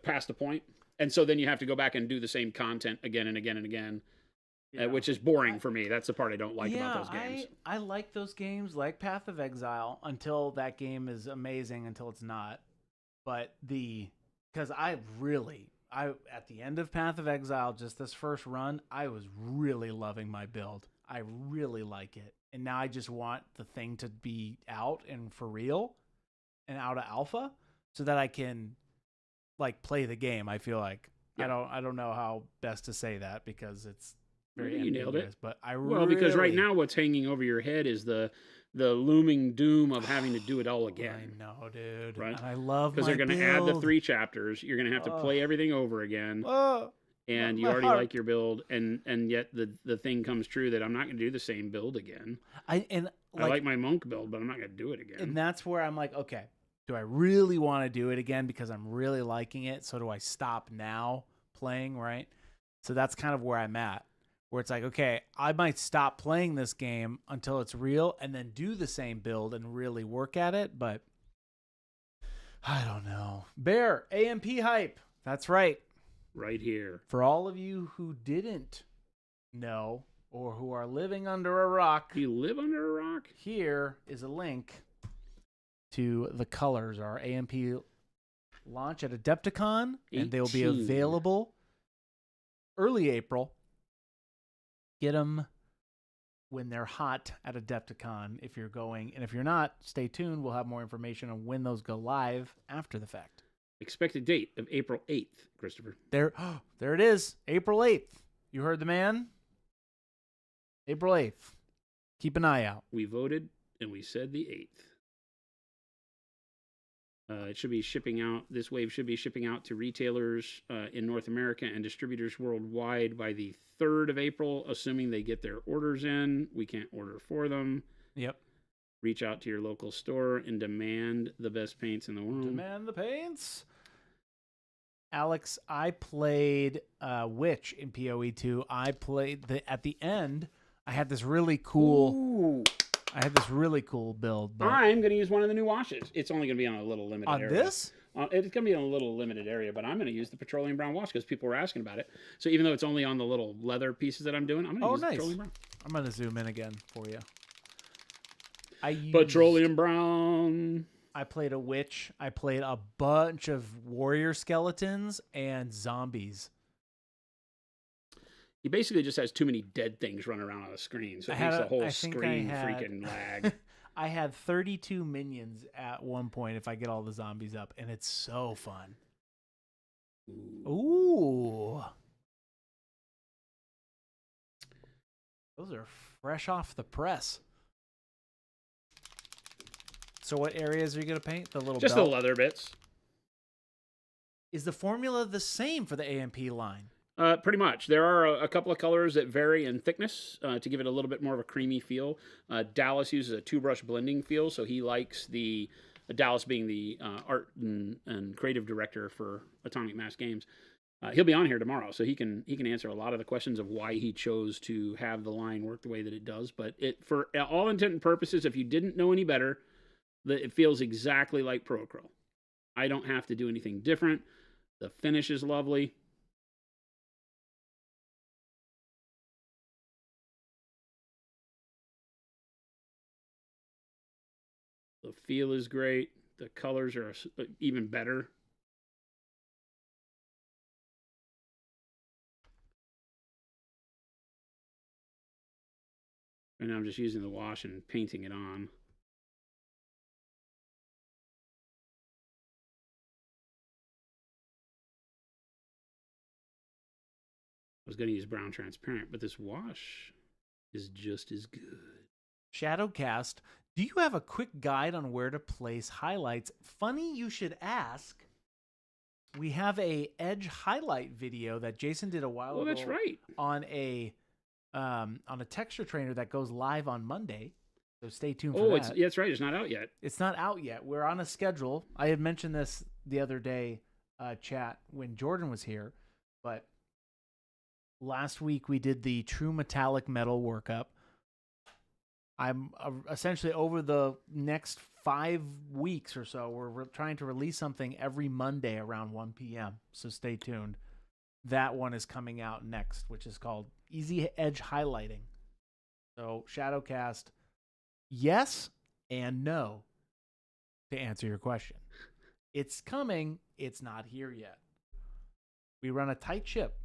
past the point. And so then you have to go back and do the same content again and again and again. Yeah. Which is boring for me. That's the part I don't like about those games. I like those games, like Path of Exile, until that game is amazing, until it's not. But because at the end of Path of Exile, just this first run, I was really loving my build. I really like it. And now I just want the thing to be out and for real and out of alpha so that I can play the game. I feel like I don't know how best to say that because it's very you nailed it. But because right now what's hanging over your head is the looming doom of having to do it all again. I know, dude. Right? And I love because they're going to add the 3 chapters. You're going to have to play everything over again. And you already like your build, and yet the thing comes true that I'm not going to do the same build again. I like my monk build, but I'm not going to do it again. And that's where I'm like, okay, do I really want to do it again because I'm really liking it? So do I stop now playing, right? So that's kind of where I'm at, where it's like, okay, I might stop playing this game until it's real and then do the same build and really work at it, but I don't know. Bear, AMP hype. That's right. Right here. For all of you who didn't know or who are living under a rock. You live under a rock? Here is a link to the colors. Our AMP launch at Adepticon, and they'll be available early April. Get them when they're hot at Adepticon if you're going. And if you're not, stay tuned. We'll have more information on when those go live after the fact. Expected date of April 8th, Christopher. There it is. April 8th. You heard the man? April 8th. Keep an eye out. We voted, and we said the 8th. It should be shipping out. This wave should be shipping out to retailers in North America and distributors worldwide by the 3rd of April, assuming they get their orders in. We can't order for them. Yep. Reach out to your local store and demand the best paints in the world. Demand the paints. Alex, I played Witch in PoE2. I played at the end. I had this really cool. Ooh. I had this really cool build. But I'm going to use one of the new washes. It's only going to be on a little limited area. On this? It's going to be on a little limited area, but I'm going to use the petroleum brown wash because people were asking about it. So even though it's only on the little leather pieces that I'm doing, I'm going to use petroleum brown. I'm going to zoom in again for you. Petroleum brown. I played a witch. I played a bunch of warrior skeletons and zombies. He basically just has too many dead things running around on the screen, so it makes the whole screen freaking lag. I had 32 minions at one point if I get all the zombies up, and it's so fun. Ooh. Those are fresh off the press. So what areas are you going to paint? The little Just belt? the leather bits. Is the formula the same for the AMP line? Pretty much. There are a couple of colors that vary in thickness to give it a little bit more of a creamy feel. Dallas uses a 2-brush blending feel, so he likes Dallas being the art and creative director for Atomic Mass Games. He'll be on here tomorrow, so he can answer a lot of the questions of why he chose to have the line work the way that it does. But for all intent and purposes, if you didn't know any better, it feels exactly like Pro Acryl. I don't have to do anything different. The finish is lovely. The feel is great. The colors are even better. And I'm just using the wash and painting it on. I was going to use brown transparent, but this wash is just as good. Shadowcast, do you have a quick guide on where to place highlights? Funny you should ask. We have a edge highlight video that Jason did a while ago. Oh, that's right. On a texture trainer that goes live on Monday. So stay tuned for that. Oh, that's right. It's not out yet. It's not out yet. We're on a schedule. I had mentioned this the other day, chat, when Jordan was here, but last week we did the True Metallic Metal workup. I'm essentially over the next 5 weeks or so, we're trying to release something every Monday around 1 p.m. So stay tuned. That one is coming out next, which is called Easy Edge Highlighting. So Shadowcast, yes and no to answer your question. It's coming. It's not here yet. We run a tight ship.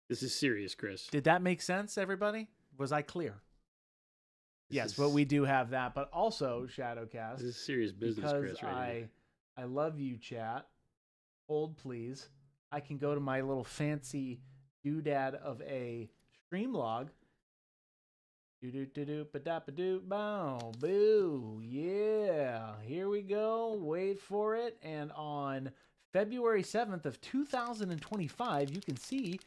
This is serious, Chris. Did that make sense, everybody? Was I clear? Yes, but we do have that. But also, Shadowcast. This is serious business, Chris. Right I love you, chat. Hold, please. I can go to my little fancy doodad of a stream log. Do-do-do-do-ba-da-ba-do-bow. Boo. Yeah. Here we go. Wait for it. And on February 7th of 2025, you can see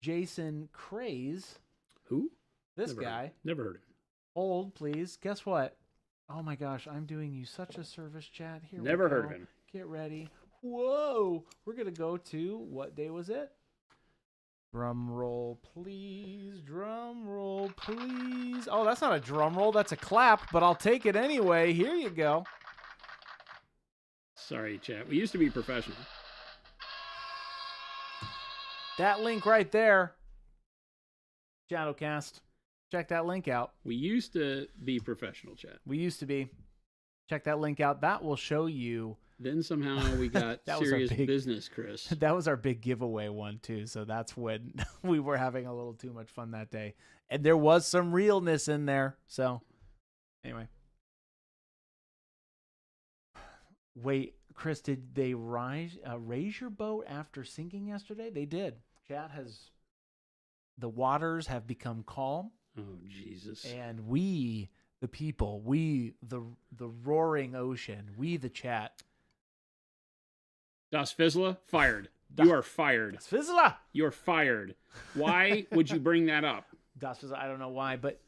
Jason Craze. Who? This guy. Never heard of him. Hold, please. Guess what? Oh my gosh, I'm doing you such a service, chat. Here Never we go. heard of him. Get ready. Whoa. We're going to go to, what day was it? Drum roll, please. Drum roll, please. Oh, that's not a drum roll. That's a clap, but I'll take it anyway. Here you go. Sorry, chat. We used to be professional. That link right there. Shadowcast. Check that link out. We used to be professional, chat. We used to be. Check that link out. That will show you. Then somehow we got serious business, Chris. That was our big giveaway one, too. So that's when we were having a little too much fun that day. And there was some realness in there. So, anyway. Wait, Chris, did they raise your boat after sinking yesterday? They did. Chat has... The waters have become calm. Oh, Jesus. And we, the people, we, the roaring ocean, we, the chat... Das Fizzler, fired. You are fired. Das Fizzler! You're fired. Why would you bring that up? Das Fizzler, I don't know why, but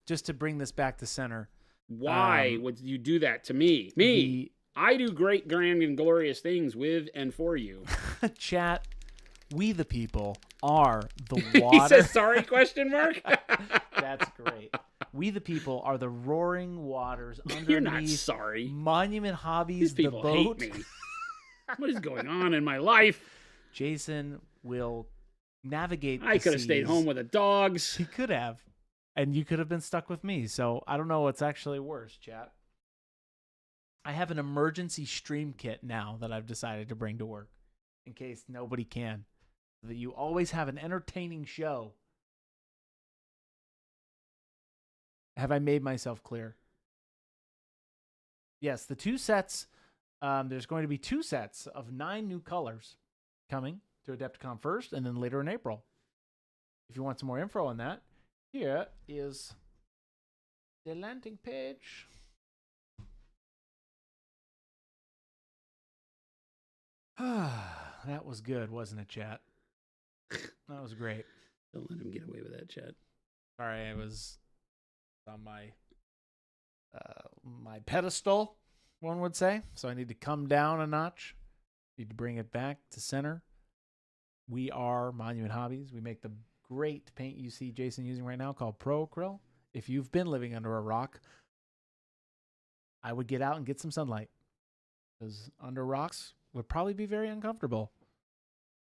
just to bring this back to center. Why would you do that to me? Me! I do great, grand, and glorious things with and for you. Chat, we the people are the water. He says sorry, question mark? That's great. We the people are the roaring waters underneath You're not sorry. Monument Hobbies, These people the boat. hate me. What is going on in my life? Jason will navigate I could have stayed home with the dogs. He could have. And you could have been stuck with me. So I don't know what's actually worse, chat. I have an emergency stream kit now that I've decided to bring to work in case nobody can. So that you always have an entertaining show. Have I made myself clear? Yes, the two sets... there's going to be 2 sets of 9 new colors coming to Adepticon first and then later in April. If you want some more info on that, here is the landing page. That was good, wasn't it, chat? That was great. Don't let him get away with that, chat. Sorry, I was on my my pedestal, one would say. So I need to come down a notch. Need to bring it back to center. We are Monument Hobbies. We make the great paint you see Jason using right now called Pro Acryl. If you've been living under a rock, I would get out and get some sunlight. Because under rocks would probably be very uncomfortable.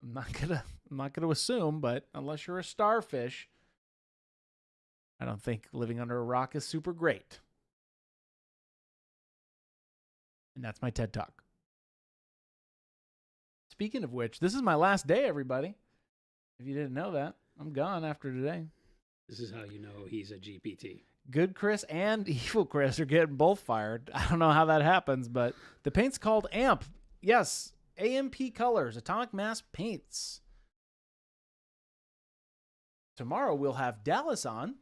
I'm not gonna assume, but unless you're a starfish, I don't think living under a rock is super great. And that's my TED Talk. Speaking of which, this is my last day, everybody. If you didn't know that, I'm gone after today. This is how you know he's a GPT. Good Chris and Evil Chris are getting both fired. I don't know how that happens, but the paint's called AMP. Yes, AMP Colors, Atomic Mass Paints. Tomorrow we'll have Dallas on,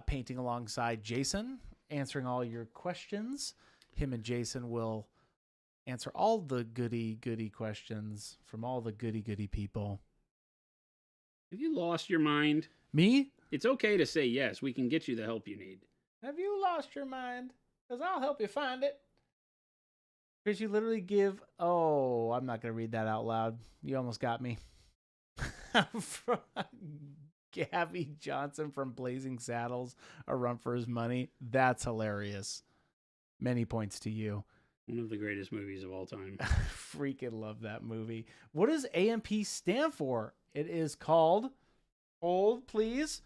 painting alongside Jason, answering all your questions. Him and Jason will answer all the goody questions from all the goody people. Have you lost your mind? Me? It's okay to say yes. We can get you the help you need. Have you lost your mind? Because I'll help you find it. Because you literally give... Oh, I'm not going to read that out loud. You almost got me. From Gabby Johnson from Blazing Saddles, A Run for His Money. That's hilarious. Many points to you. One of the greatest movies of all time. Freaking love that movie. What does AMP stand for? It is called... Hold, please.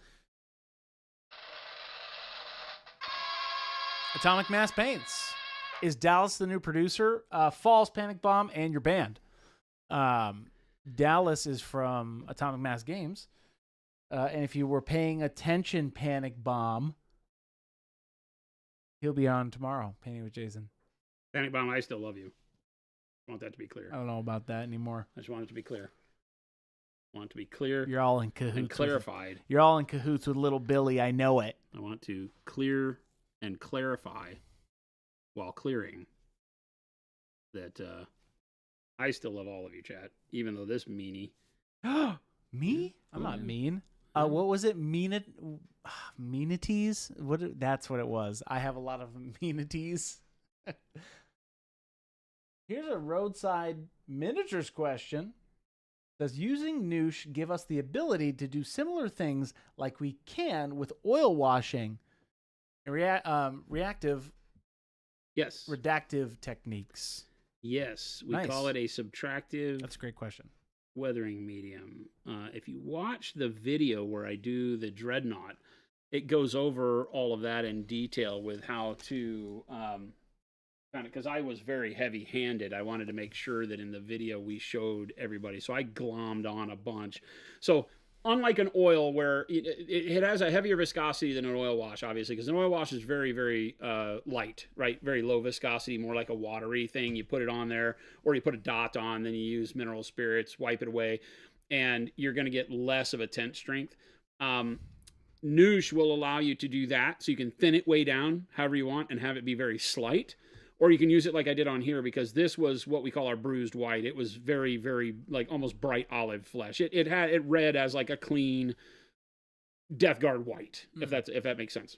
Atomic Mass Paints. Is Dallas the new producer? False, Panic Bomb, and your band. Dallas is from Atomic Mass Games. And if you were paying attention, Panic Bomb, he'll be on tomorrow, Painting with Jason. Panic Bomb, I still love you. I want that to be clear. I don't know about that anymore. I just want it to be clear. I want it to be clear. You're all in cahoots. And clarified. You're all in cahoots with little Billy. I know it. I want to clear and clarify while clearing that I still love all of you, chat, even though this meanie. Me? I'm not mean. What was it? Amenities? That's what it was. I have a lot of amenities. Here's a roadside miniatures question. Does using Noosh give us the ability to do similar things like we can with oil washing and reactive Yes. redactive techniques? Yes. We Nice. call it a subtractive That's a great question. weathering medium. If you watch the video where I do the dreadnought, it goes over all of that in detail with how to kind of, because I was very heavy-handed. I wanted to make sure that in the video we showed everybody. So I glommed on a bunch. So unlike an oil where it has a heavier viscosity than an oil wash, obviously, because an oil wash is very, very light, right? Very low viscosity, more like a watery thing. You put it on there, or you put a dot on, then you use mineral spirits, wipe it away, and you're going to get less of a tent strength. Noosh will allow you to do that, so you can thin it way down however you want and have it be very slight. Or you can use it like I did on here, because this was what we call our bruised white. It was very, very, like, almost bright olive flesh. It read as like a clean Death Guard white, if that makes sense.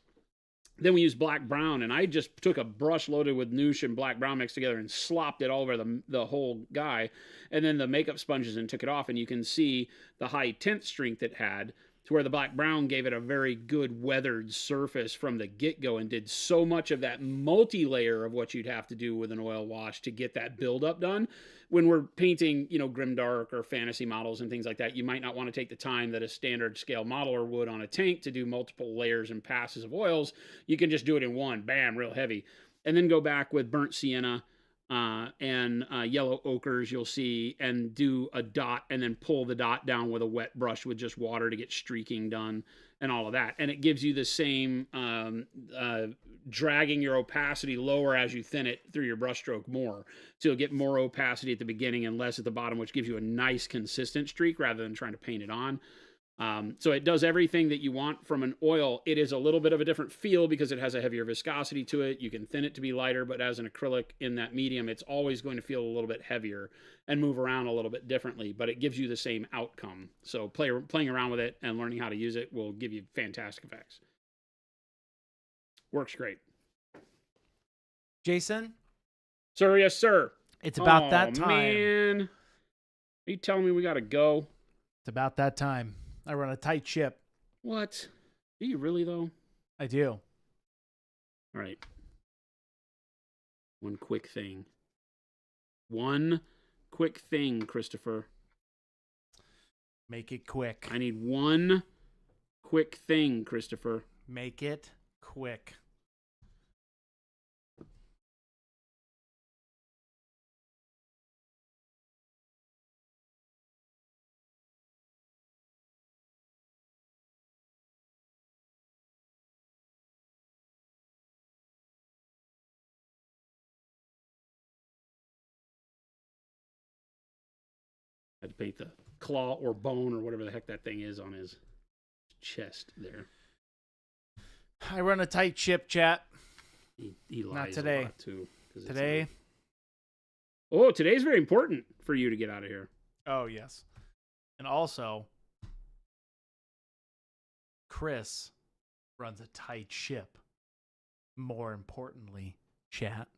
Then we used black brown, and I just took a brush loaded with Noosh and black brown mixed together and slopped it all over the whole guy, and then the makeup sponges and took it off, and you can see the high tent strength it had, to where the black brown gave it a very good weathered surface from the get-go and did so much of that multi-layer of what you'd have to do with an oil wash to get that build-up done. When we're painting, grimdark or fantasy models and things like that, you might not want to take the time that a standard scale modeler would on a tank to do multiple layers and passes of oils. You can just do it in one, bam, real heavy. And then go back with burnt sienna and yellow ochres, you'll see, and do a dot and then pull the dot down with a wet brush with just water to get streaking done and all of that. And it gives you the same dragging your opacity lower as you thin it through your brush stroke more. So you'll get more opacity at the beginning and less at the bottom, which gives you a nice consistent streak rather than trying to paint it on. So it does everything that you want from an oil. It is a little bit of a different feel because it has a heavier viscosity to it. You can thin it to be lighter, but as an acrylic in that medium, it's always going to feel a little bit heavier and move around a little bit differently, but it gives you the same outcome. So playing around with it and learning how to use it will give you fantastic effects. Works great. Jason? Sir, yes, sir. It's about that time. Man. Are you telling me we got to go? It's about that time. I run a tight ship. What? Do you really, though? I do. All right. One quick thing. One quick thing, Christopher. Make it quick. I need one quick thing, Christopher. Make it quick. I had to paint the claw or bone or whatever the heck that thing is on his chest there. I run a tight ship, chat. He lies Not today. a lot, too. Today? Oh, today's very important for you to get out of here. Oh, yes. And also, Chris runs a tight ship. More importantly, chat.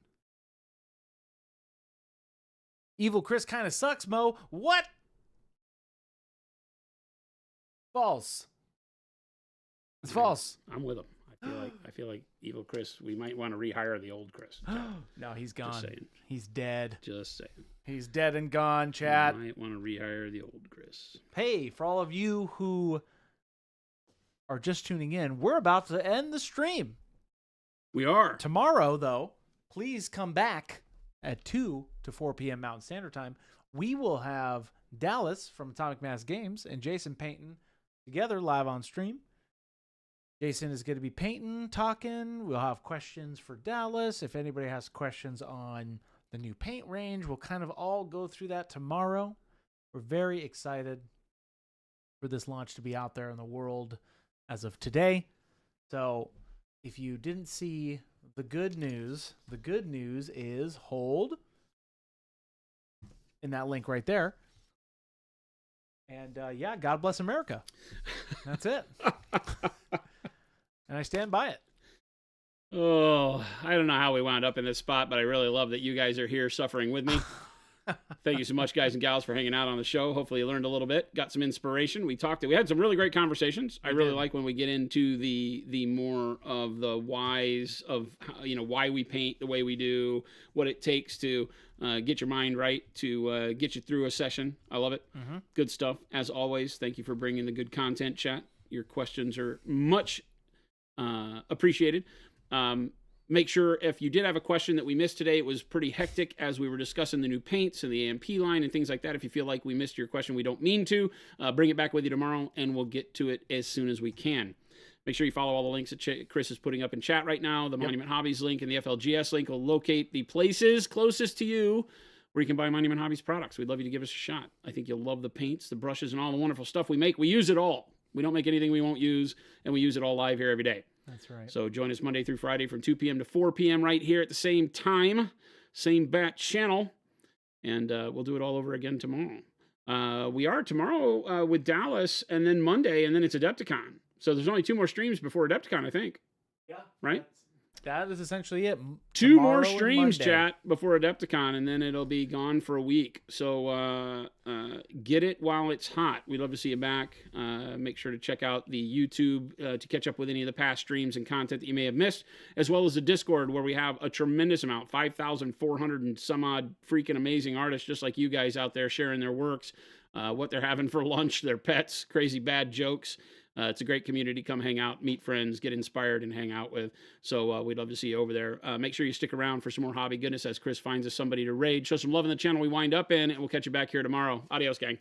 Evil Chris kind of sucks, Mo. What? False. It's false. I'm with him. I feel like Evil Chris, we might want to rehire the old Chris. No, he's gone. Just saying. He's dead. Just saying. He's dead and gone, chat. We might want to rehire the old Chris. Hey, for all of you who are just tuning in, we're about to end the stream. We are. Tomorrow, though, please come back at 2 to 4 p.m. Mountain Standard Time. We will have Dallas from Atomic Mass Games and Jason painting together live on stream. Jason is going to be painting, talking. We'll have questions for Dallas. If anybody has questions on the new paint range, we'll kind of all go through that tomorrow. We're very excited. for this launch to be out there in the world as of today. So if you didn't see the good news is hold in that link right there. And yeah, God bless America. That's it. And I stand by it. Oh, I don't know how we wound up in this spot, but I really love that you guys are here suffering with me. Thank you so much, guys and gals, for hanging out on the show. Hopefully you learned a little bit, got some inspiration. We had some really great conversations. I really like when we get into the more of the whys of, why we paint the way we do, what it takes to get your mind right, to get you through a session. I love it. Mm-hmm. Good stuff. As always, thank you for bringing the good content, chat. Your questions are much appreciated. Make sure if you did have a question that we missed today, it was pretty hectic as we were discussing the new paints and the AMP line and things like that. If you feel like we missed your question, we don't mean to, bring it back with you tomorrow and we'll get to it as soon as we can. Make sure you follow all the links that Chris is putting up in chat right now. The Monument Hobbies link and the FLGS link will locate the places closest to you where you can buy Monument Hobbies products. We'd love you to give us a shot. I think you'll love the paints, the brushes, and all the wonderful stuff we make. We use it all. We don't make anything we won't use, and we use it all live here every day. That's right. So join us Monday through Friday from 2 p.m. to 4 p.m. right here at the same time, same bat channel, and we'll do it all over again tomorrow. We are tomorrow with Dallas, and then Monday, and then it's Adepticon. So there's only 2 more streams before Adepticon, I think. Yeah. Right? That is essentially it. 2 more streams, chat, before Adepticon, and then it'll be gone for a week. So get it while it's hot. We'd love to see you back. Make sure to check out the YouTube to catch up with any of the past streams and content that you may have missed, as well as the Discord, where we have a tremendous amount, 5,400 and some odd freaking amazing artists just like you guys out there sharing their works, what they're having for lunch, their pets, crazy bad jokes. It's a great community. Come hang out, meet friends, get inspired, and hang out with. So we'd love to see you over there. Make sure you stick around for some more hobby goodness as Chris finds us somebody to raid. Show some love in the channel we wind up in, and we'll catch you back here tomorrow. Adios, gang.